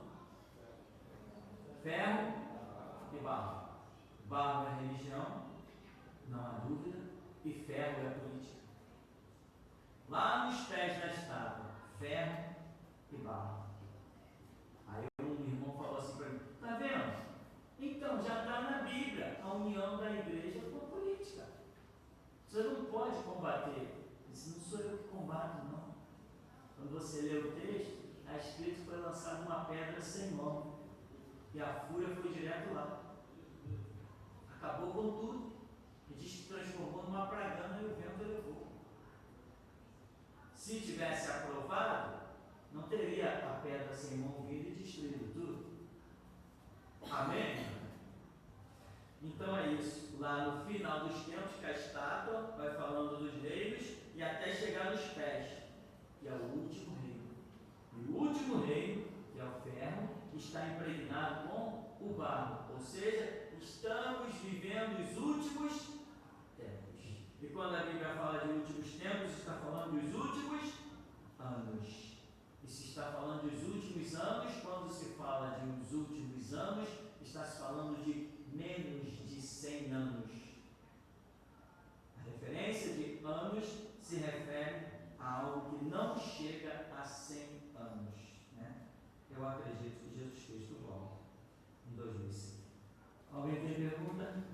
Ferro e barro. Barro é religião, não há dúvida, e ferro é política. Lá nos pés da estátua, ferro e barro. Aí um irmão falou assim para mim, está vendo? Então já está na Bíblia a união da igreja com a política. Você não pode combater. Isso não sou eu que combato, não. Quando você lê o texto, está escrito que foi lançada uma pedra sem mão. E a fúria foi direto lá. Acabou com tudo. E diz que transformou numa pragana e o vento levou. Se tivesse aprovado, não teria a pedra sem mão vindo e destruído tudo. Amém? Então é isso. Lá no final dos tempos, que a estátua vai falando dos reinos e até chegar nos pés, que é o último reino. E o último reino, que é o ferro, está impregnado com o barro. Ou seja, estamos vivendo os últimos tempos. E quando a Bíblia fala de últimos tempos, está falando dos últimos anos. E se está falando dos últimos anos, quando se fala de os últimos anos, está se falando de menos de 100 anos. A referência de anos se refere a algo que não chega a 100 anos. Né? Eu acredito que Jesus Cristo volta em 2005. Alguém tem pergunta?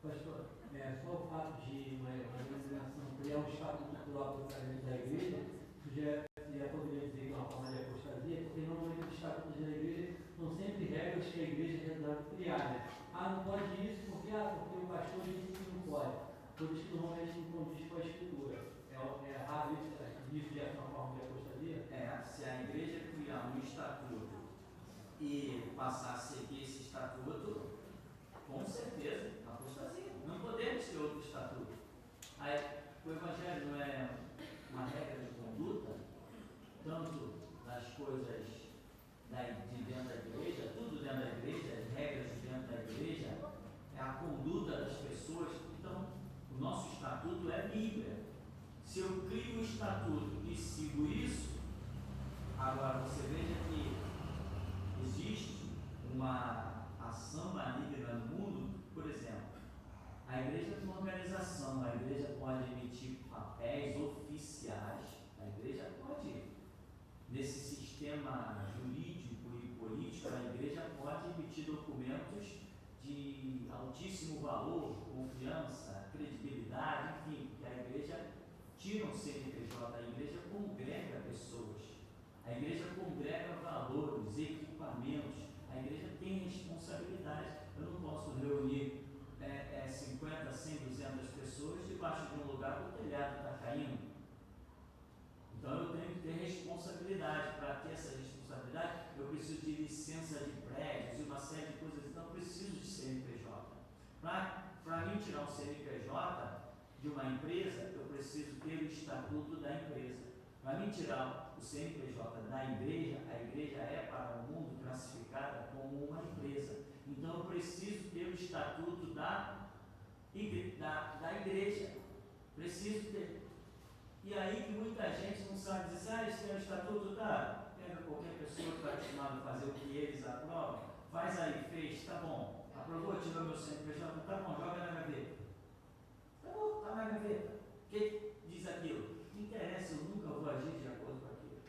Pastor, só o fato de uma denominação criar um estatuto próprio da igreja, já poderia dizer que é uma forma de apostasia, porque normalmente os estatutos da igreja são sempre regras que a igreja resolve criar. Né? Não pode isso porque o pastor disse que não pode. Por isso que normalmente não condiz com a escritura. É raro isso já é uma forma de apostasia? Se a igreja criar um estatuto e passar a seguir esse estatuto, com certeza, apostasia. Não podemos ter outro estatuto. Aí, o Evangelho não é uma regra de conduta, tanto das coisas de dentro da igreja, tudo dentro da igreja, as regras de dentro da igreja, é a conduta das pessoas. Então, o nosso estatuto é Bíblia. Se eu crio um estatuto e sigo isso, agora você veja que existe uma ação maligna no mundo. Por exemplo, a igreja tem uma organização, a igreja pode emitir papéis oficiais, a igreja pode, nesse sistema jurídico e político, a igreja pode emitir documentos de altíssimo valor, confiança, credibilidade, enfim, que a igreja tira um CNPJ, a igreja congrega pessoas, a igreja congrega valores, equipamentos, a igreja tem responsabilidade. Eu não posso reunir 50, 100, 200 pessoas debaixo de um lugar que o telhado está caindo. Então eu tenho que ter responsabilidade. Para ter essa responsabilidade, eu preciso de licença de prédios e uma série de coisas. Então eu preciso de CNPJ. Para mim tirar um CNPJ, de uma empresa, eu preciso ter o estatuto da empresa. Para mim tirar o CNPJ da igreja, a igreja é para o mundo classificada como uma empresa. Então eu preciso ter o estatuto da igreja. Preciso ter. E aí que muita gente não sabe dizer, eles têm o estatuto, tá? Pega qualquer pessoa que está acostumada a fazer o que eles aprovam, faz aí, fez, tá bom. Aprovou, tirou meu CNPJ, tá bom, joga na gaveta. Tá bom, tá na gaveta. O que diz aquilo? Não interessa, eu nunca vou agir de acordo com aquilo.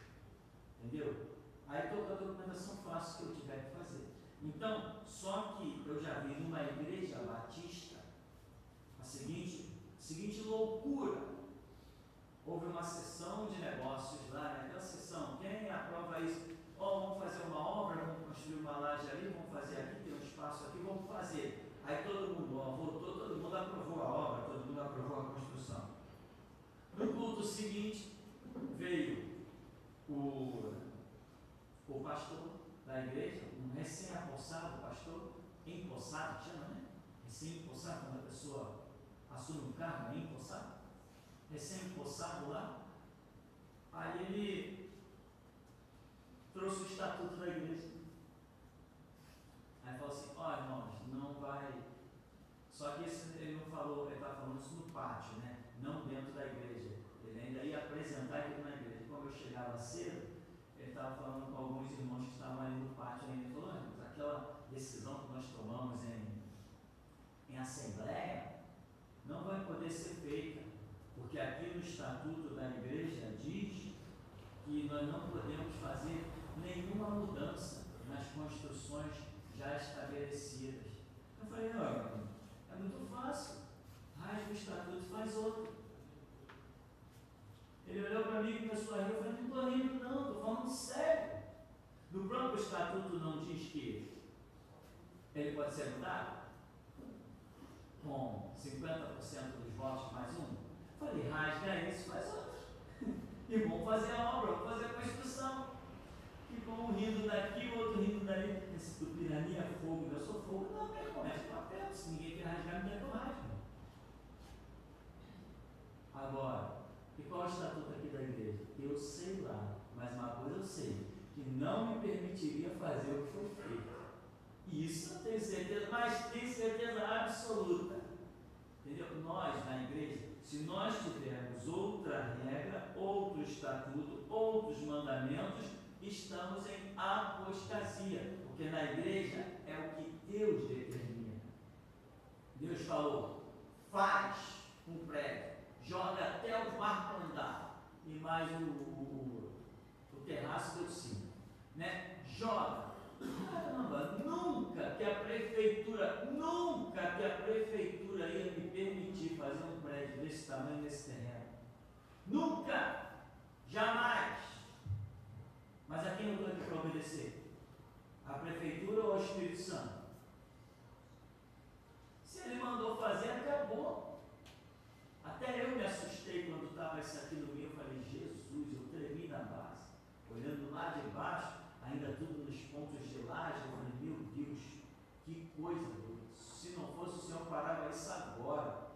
Entendeu? Aí toda a documentação faço o que eu tiver que fazer. Então, só que eu já vi numa igreja batista a seguinte loucura. Houve uma sessão de negócios lá, né? Aquela sessão, quem aprova isso? Vamos fazer uma obra, vamos construir uma laje ali, vamos fazer aqui, tem um espaço aqui, vamos fazer. Aí todo mundo votou, todo mundo aprovou a obra, todo mundo aprovou a construção. No culto seguinte, veio o pastor da igreja, um recém-apossado pastor, empossado, chama, né? Recém-empossado, quando a pessoa assume um cargo, é empossado. Recém-empossado lá. Aí ele trouxe o estatuto da igreja. Aí falou assim, ó irmãos, não vai. Só que ele não falou, ele estava falando isso no pátio, né? Não dentro da igreja. Ele ainda ia apresentar aquilo na igreja. Como eu chegava cedo, ele estava falando com alguns irmãos que estavam ali no pátio ainda. Ele falou, mas aquela decisão que nós tomamos em assembleia não vai poder ser feita, porque aqui no estatuto da igreja diz que nós não podemos fazer nenhuma mudança nas construções já estabelecidas. Eu falei, não, é muito fácil, rasga o estatuto e faz outro. Ele olhou para mim e começou a rir. Eu falei, não estou rindo não, estou falando sério. No próprio estatuto não diz que ele pode ser mudado com 50% dos votos mais um? Eu falei, rasga isso, faz outro. E vamos fazer a obra, vamos fazer a construção. Ficou um rindo daqui, o outro rindo dali. Esse tupirania é fogo, eu sou fogo. Não, pega, começa o papel. Se ninguém quer rasgar, não quer que eu rasgue. Agora, e qual é o estatuto aqui da igreja? Eu sei lá, mas uma coisa eu sei, que não me permitiria fazer o que foi feito. E isso eu tenho certeza, mas tenho certeza absoluta. Entendeu? Nós, na igreja, se nós tivermos outra regra, outro estatuto, outros mandamentos, estamos em apostasia, porque na igreja é o que Deus determina. Deus falou, faz um prédio, joga até o quarto andar, e mais o terraço deu 5, né? Joga. Caramba, nunca que a prefeitura ia me permitir fazer um prédio desse tamanho nesse terreno. Nunca, jamais. Mas a quem eu estou aqui para obedecer? A prefeitura ou ao Espírito Santo? Se ele mandou fazer, acabou. Até eu me assustei quando estava isso aqui no meio. Eu falei, Jesus, eu tremi na base. Olhando lá de baixo, ainda tudo nos pontos de laje, eu falei, meu Deus, que coisa, Deus. Se não fosse o Senhor parava isso agora.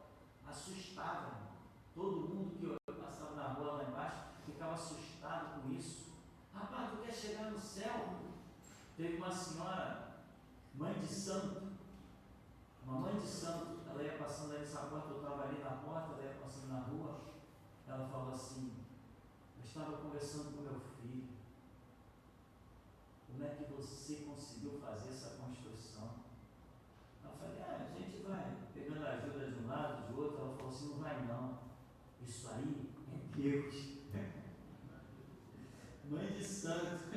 Assustava, irmão. Todo mundo que eu passava na rua lá embaixo ficava assustado com isso. Rapaz, tu quer chegar no céu? Teve uma senhora, mãe de santo, ela ia passando ali nessa porta, eu estava ali na porta, ela ia passando na rua, ela falou assim, eu estava conversando com meu filho, como é que você conseguiu fazer essa construção? Eu falei, a gente vai pegando ajuda de um lado, de outro. Ela falou assim, não vai não, isso aí é Deus. Mãe de santo.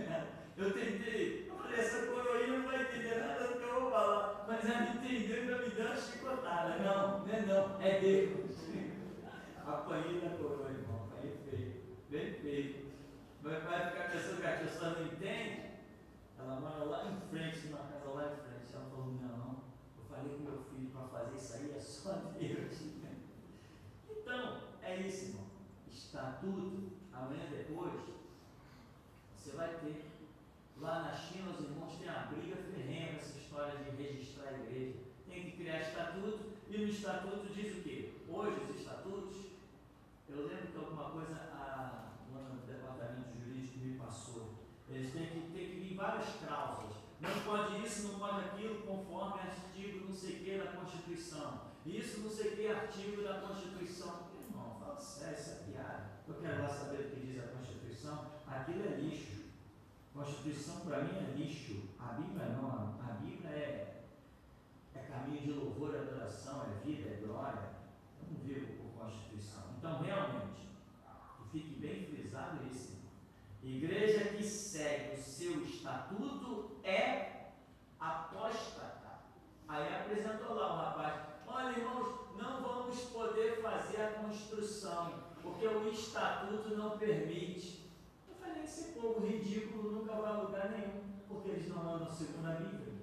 Eu tentei, eu falei, essa coroinha não vai entender nada do que eu vou falar, mas ela entendeu e ainda me deu uma chicotada. Não, é Deus. Apanhei da coroa, irmão, apanhei feio, bem feio. Meu pai fica pensando que a pessoa não entende. Ela mora lá em frente, numa casa lá em frente. Ela falou, não, eu falei com meu filho para fazer isso aí, é só Deus. Então, é isso, irmão. Estatuto, amanhã depois, você vai ter. Lá na China, os irmãos têm a briga ferrenha com essa história de registrar a igreja. Tem que criar estatuto, e no estatuto diz o quê? hoje os estatutos, eu lembro que alguma coisa no departamento jurídico me passou. Eles têm que vir várias cláusulas. Não pode isso, não pode aquilo, conforme artigo não sei o que da Constituição. Isso não sei o que artigo da Constituição. Irmão, fala sério, isso é piada. Eu quero lá saber o que diz a Constituição. Aquilo é lixo. Constituição para mim é lixo. A Bíblia não. A Bíblia é caminho de louvor e adoração, é vida, é glória. Eu não vivo por Constituição. Então, realmente, que fique bem frisado isso. Igreja que segue o seu estatuto é apóstata. Aí apresentou lá o rapaz: olha, irmãos, não vamos poder fazer a construção, porque o estatuto não permite. Eu falei: esse povo ridículo nunca vai a lugar nenhum, porque eles não andam segundo a Bíblia.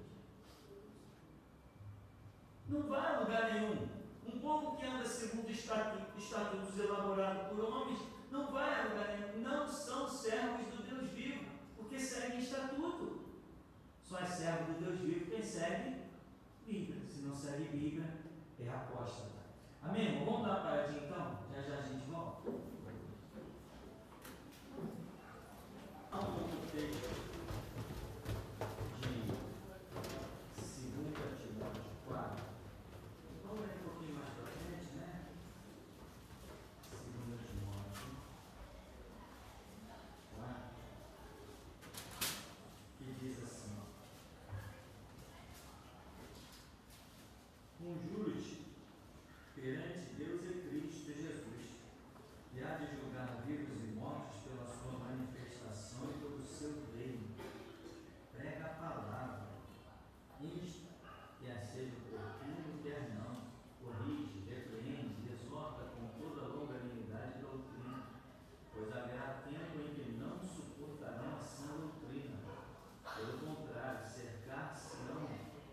Não vai a lugar nenhum. Um povo que anda segundo estatutos elaborados por homens não vai a lugar nenhum. Não são servos do Deus vivo, porque seguem estatuto. Só é servo do Deus vivo quem segue Bíblia. Se não segue Bíblia, é apóstata. Amém, irmão? Vamos dar uma paradinha então? Já já a gente volta. Há um outro texto de 2 Timóteo 4. Vamos ler um pouquinho mais para frente, né? 2 Timóteo 4, que diz assim: conjuro-te perante Deus e Cristo Jesus, e há de julgar vivos e mortos pela sua manifestação e pelo seu reino. Prega a palavra, insta, quer seja oportuno, quer não, corrige, repreende, exorta com toda longanimidade e doutrina, pois haverá tempo em que não suportarão a sã doutrina. Pelo contrário, cercar-se-ão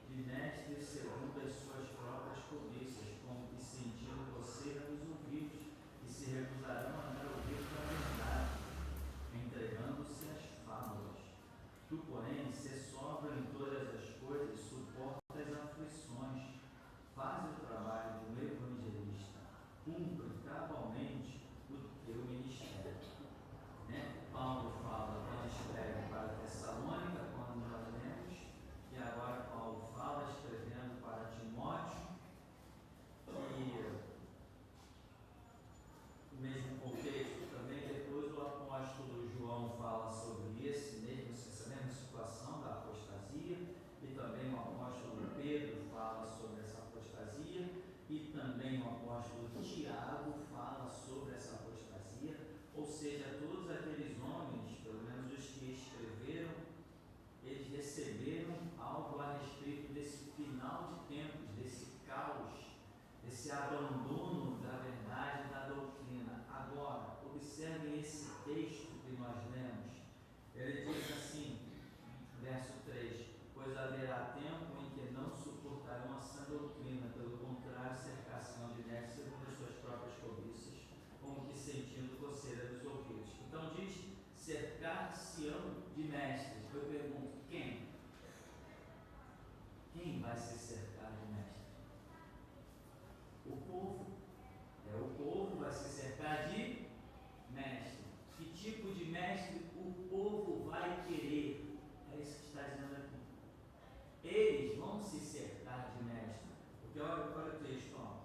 de mestres segundo as suas próprias cobiças, como que sentindo coceira nos ouvidos, e se recusarão a dar ouvido à verdade, entregando-se às fábulas. Tu, porém, sê sóbrio em todas as coisas, suporta as aflições, faz o trabalho de um evangelista, cumpre cabalmente o teu ministério. Né? Paulo fala quando escreve para Tessalônica, quando nós lemos, e agora Paulo fala escrevendo para Timóteo, e o mesmo contexto também. Depois o apóstolo João fala sobre essa mesma situação da apostasia, e também o apóstolo Pedro fala sobre essa apostasia, e também o apóstolo Tiago fala sobre essa apostasia. Ou seja, todos aqueles homens, pelo menos os que escreveram, eles receberam algo a respeito desse final de tempos, desse caos, desse abandono da verdade e da doutrina. Agora, observem esse texto que nós lemos. Ele diz assim, verso 3: pois haverá tempo em que não suportarão a sã doutrina, pelo contrário, cercar-se-ão de mestres segundo as suas próprias cobiças, como que sentindo coceira dos ouvidos. Então diz: cercar-se-ão de mestres. Eu pergunto, quem? Quem vai se cercar de mestres? O povo. O povo vai se cercar de mestre. Que tipo de mestre o povo vai querer? É isso que está dizendo aqui. Eles vão se cercar de mestre. Porque olha o texto, ó.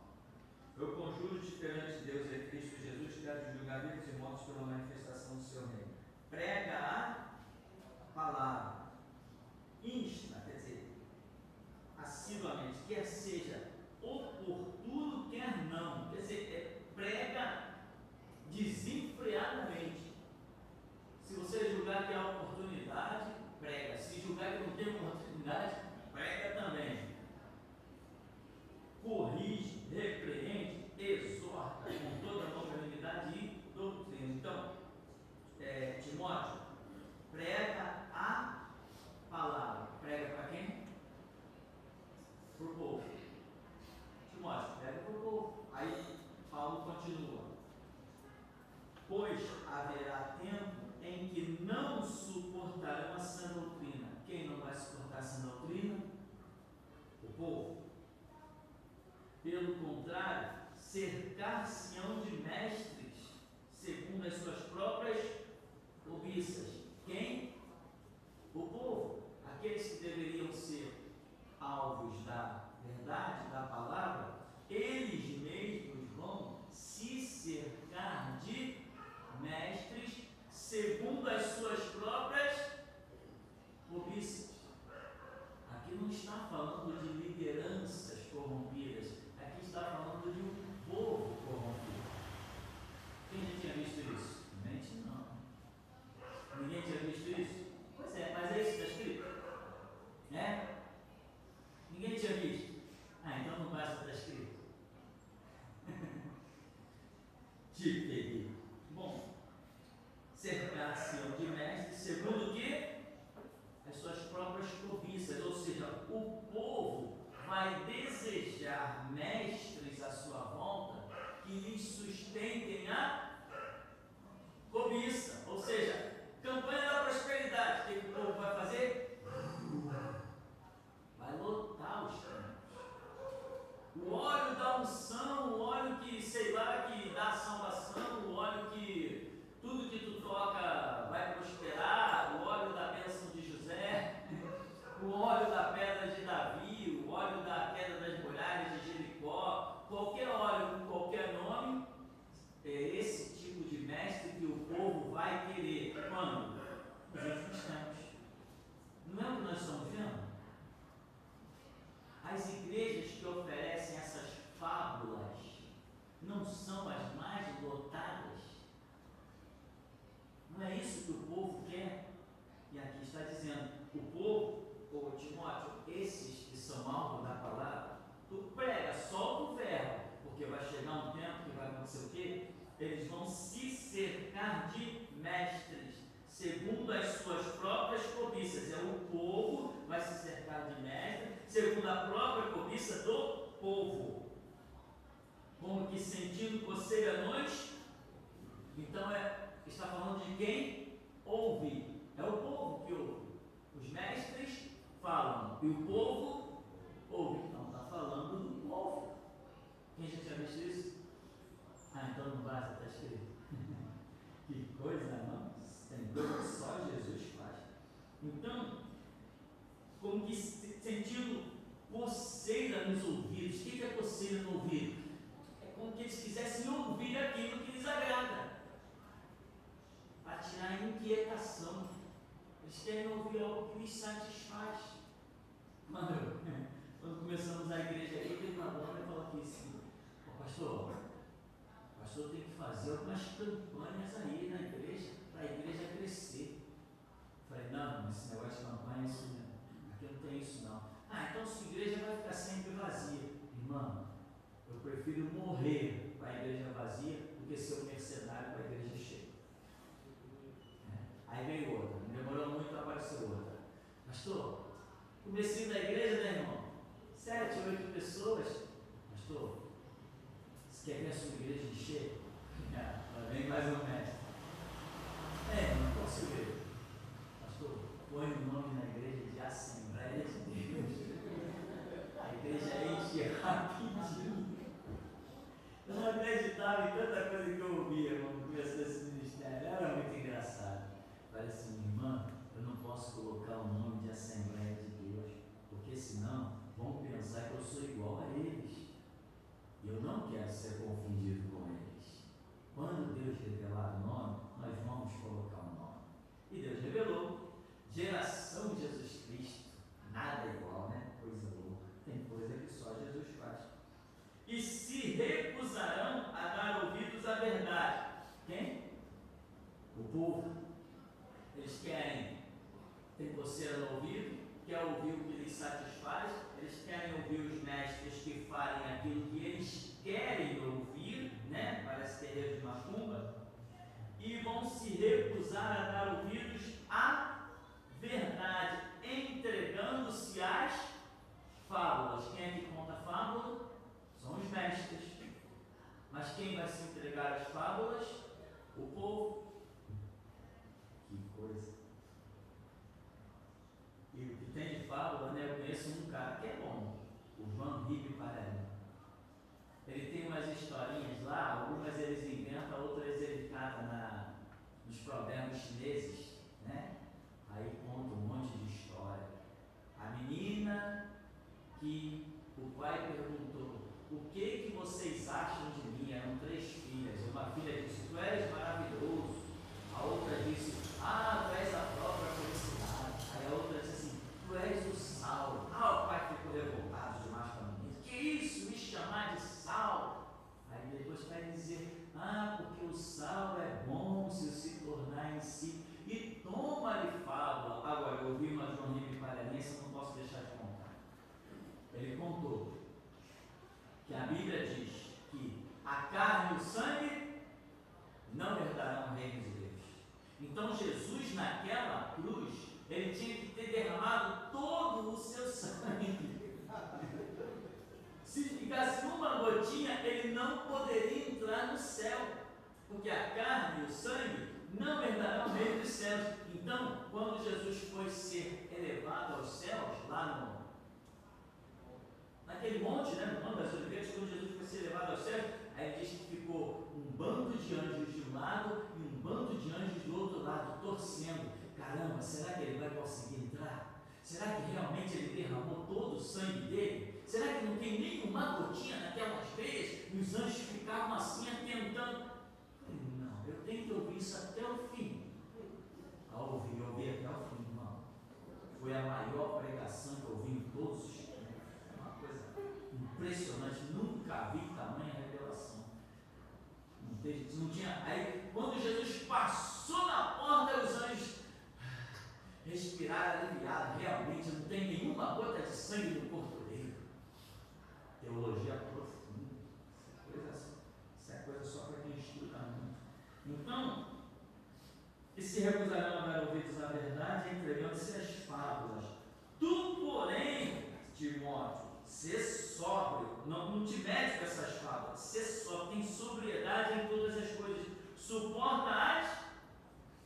Eu conjuro-te perante Deus e Cristo Jesus, que há de julgar vivos e mortos pela manifestação do seu reino. Prega a palavra. Insta, quer dizer, assiduamente, quer seja oportuno, quer não. Quer dizer, prega desenfreadamente. Se você julgar que há oportunidade, prega. Se julgar que não tem oportunidade, prega também. Corrige, repreende, exorta com toda a longanimidade e doutrina. Então, Timóteo, prega a palavra. Prega para quem? Para o povo. verdade da palavra, eles mesmos vão se cercar de mestres segundo as suas próprias cobiças. Aqui não está falando de lideranças corrompidas, aqui está falando de um povo corrompido. Quem já tinha visto isso? Mente não. Ninguém tinha visto isso? Pois é, mas é isso que está escrito? Né? Ninguém tinha visto? Ah, então não basta estar escrito. Te peguei. Bom, cercar-se-ão de mestres, segundo o quê? As suas próprias cobiças, ou seja, o povo vai desejar mestres à sua volta que lhes sustentem a cobiça, ou seja, campanha da prosperidade. O que o povo vai fazer? Vai lotar os campos. O óleo da unção, o óleo que, sei lá, que dá salvação, o óleo que tudo que tu toca vai prosperar, o óleo da bênção de José, o óleo da pedra de Davi, o óleo da queda das muralhas de Jericó, qualquer óleo com qualquer nome, é esse tipo de mestre que o povo vai querer. Quando? Nos últimos tempos. Não é o que nós estamos vendo? As igrejas que oferecem essas fábulas não são as mais lotadas? Não é isso que o povo quer? E aqui está dizendo, o povo, ou Timóteo, esses que são alvo da palavra, tu prega, solta o verbo, porque vai chegar um tempo que vai acontecer o quê? Eles vão se cercar de mestres, segundo as suas próprias cobiças. É o povo vai se cercar de mestres, segundo a própria cobiça do povo. Como que sentindo coceira à noite? Então está falando de quem ouve. É o povo que ouve. Os mestres falam e o povo ouve. Então está falando do povo. Quem já tinha visto isso? Ah, então não basta, está escrito. Que coisa, não? Tem coisa que só Jesus faz. Então, como que sentindo coceira nos ouvidos. O que é coceira no ouvido? É como que eles quisessem ouvir aquilo que lhes agrada, para tirar a inquietação. Eles querem ouvir algo que lhes satisfaz. Mano, quando começamos a igreja aqui, teve uma dona que falou aqui assim: pastor tem que fazer algumas campanhas aí na igreja, para a igreja crescer. Eu falei: não, esse negócio de campanha, isso não, aqui não tem isso não. Ah, então sua igreja vai ficar sempre vazia. Irmão, eu prefiro morrer para a igreja vazia do que ser um mercenário para a igreja cheia. Aí veio outra, não demorou muito, apareceu outra. Pastor, comecei da igreja, né, irmão? 7, 8 pessoas. Pastor, você quer ver a sua igreja encher? Lá vem mais um mestre. Não posso ver. Pastor, põe o nome na igreja de Assembleia de Deus. A igreja enche rapidinho. Eu não acreditava em tanta coisa que eu ouvia quando comecei esse ministério. Era muito engraçado. Falei assim: irmã, eu não posso colocar o nome de Assembleia de Deus, porque senão vão pensar que eu sou igual a eles. E eu não quero ser confundido com eles. Quando Deus revelar o nome, nós vamos colocar o nome. E Deus revelou: geração de Jesus Cristo. Nada igual, né? Coisa louca. Tem coisa que só Jesus faz. E se recusarão a dar ouvidos à verdade. Quem? O povo. Eles querem, tem coceira no ouvido, quer ouvir o que lhes satisfaz, eles querem ouvir os mestres que falem aquilo que eles querem ouvir, né? Parece terreiro de macumba, e vão se recusar a dar ouvidos à verdade, entregando-se às fábulas. Quem é que conta fábula? São os mestres. Mas quem vai se entregar às fábulas? O povo. Que coisa. E o que tem de fábula, né? Eu conheço um cara que é bom, o Van Ribe Parelli. Ele tem umas historinhas lá, algumas eles inventam, outras ele cata nos provérbios chineses, né? Aí conta um monte de história. A menina que o pai perguntou: o que vocês acham de mim? Eram 3 filhas. Uma filha disse: tu és maravilhoso. A outra disse: ah, tu és a própria felicidade. Aí a outra disse assim: tu és o sal. Ah, o pai ficou revoltado demais com a menina. Que isso, me chamar de sal? Aí depois vai dizer: ah, porque o sal é bom se tornar em si. E toma-lhe fábula. Agora, eu ouvi uma de um rime palharense, não posso deixar de contar. Ele contou que a Bíblia diz que a carne e o sangue não herdarão o reino de Deus. Então Jesus, naquela cruz, ele tinha que ter derramado todo o seu sangue. Se ficasse uma gotinha, ele não poderia entrar no céu, porque a carne e o sangue não herdarão o reino dos céus. Então, quando Jesus foi ser elevado aos céus, lá naquele monte, no Monte das Oliveiras, quando Jesus foi ser elevado aos céus, aí diz que ficou um bando de anjos de um lado e um bando de anjos do outro lado, torcendo. Caramba, será que ele vai conseguir entrar? Será que realmente ele derramou todo o sangue dele? Será que não tem nenhuma gotinha naquelas veias? E os anjos ficavam assim, atentando. Não, eu tenho que ouvir isso até o fim. Ao ouvir, eu ouvi até o fim, irmão. Foi a maior pregação que eu ouvi em todos os tempos. Uma coisa impressionante, nunca vi tamanha revelação. Não tinha. Aí, quando Jesus passou na porta, os anjos respiraram aliviados. Realmente não tem nenhuma gota de sangue no corpo dele. Teologia profunda. Isso é coisa só para quem estuda muito. Então, e se recusarão a dar ouvidos à verdade, entregando-se às fábulas. Tu, porém, Timóteo, sê sóbrio, não te metes com essas fábulas, sê sóbrio, tem sobriedade em todas as coisas, suporta as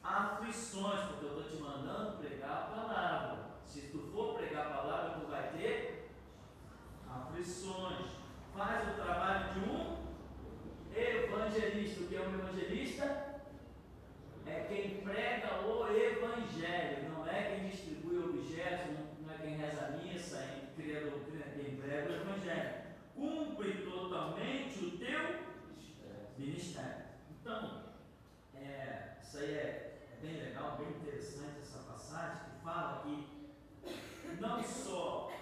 aflições, porque eu estou te mandando pregar a palavra. Se tu for pregar a palavra, tu vai ter aflições. Faz o trabalho de um evangelista. O que é um evangelista? É quem prega o evangelho, não é quem distribui objetos, não é quem reza a missa, cria a doutrina, é quem prega o evangelho. Cumpre totalmente o teu ministério. Então, isso aí é bem legal, bem interessante essa passagem, que fala que não só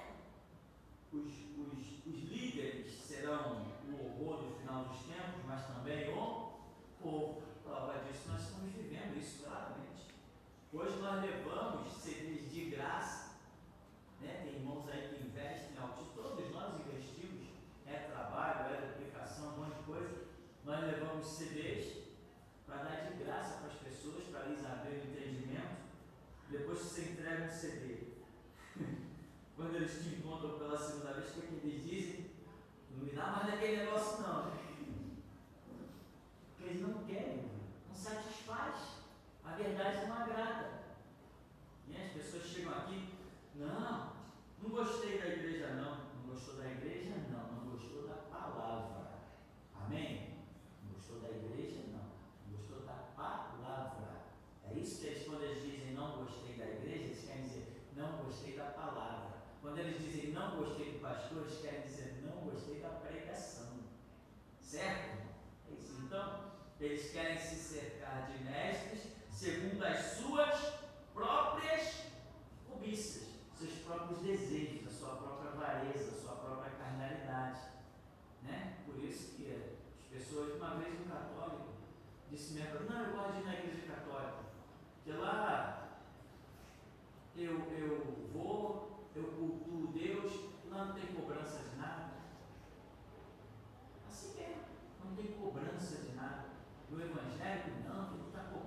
os líderes serão o horror do final dos tempos, mas também o povo. Prova disso, nós estamos vivendo isso claramente. Hoje nós levamos CDs de graça, tem irmãos aí que investem alto, todos nós investimos, trabalho, duplicação, um monte de coisa. Nós levamos CDs para dar de graça para as pessoas, para eles abrirem o entendimento. Depois que você entrega um CD, quando eles te encontram pela segunda vez, o que eles dizem? Não me dá mais daquele negócio não, porque eles não querem, não satisfaz, a verdade não agrada. E as pessoas chegam aqui: não gostei da igreja não gostou da igreja não gostou da palavra. Amém? Não gostou da igreja não gostou da palavra. É isso que eles, quando eles dizem não gostei da igreja, eles querem dizer não gostei da palavra. Quando eles dizem não gostei do pastor, eles querem dizer não gostei da pregação. Certo? É isso. Então, eles querem se cercar de mestres segundo as suas próprias cobiças, seus próprios desejos, a sua própria avareza, a sua própria carnalidade. Por isso que as pessoas, uma vez um católico disse mesmo: não, eu gosto de ir na igreja católica, porque lá eu vou, eu cultuo Deus, lá não tem cobrança de nada. Assim mesmo, não tem cobrança de nada. No evangélico não, tem que estar cobrando.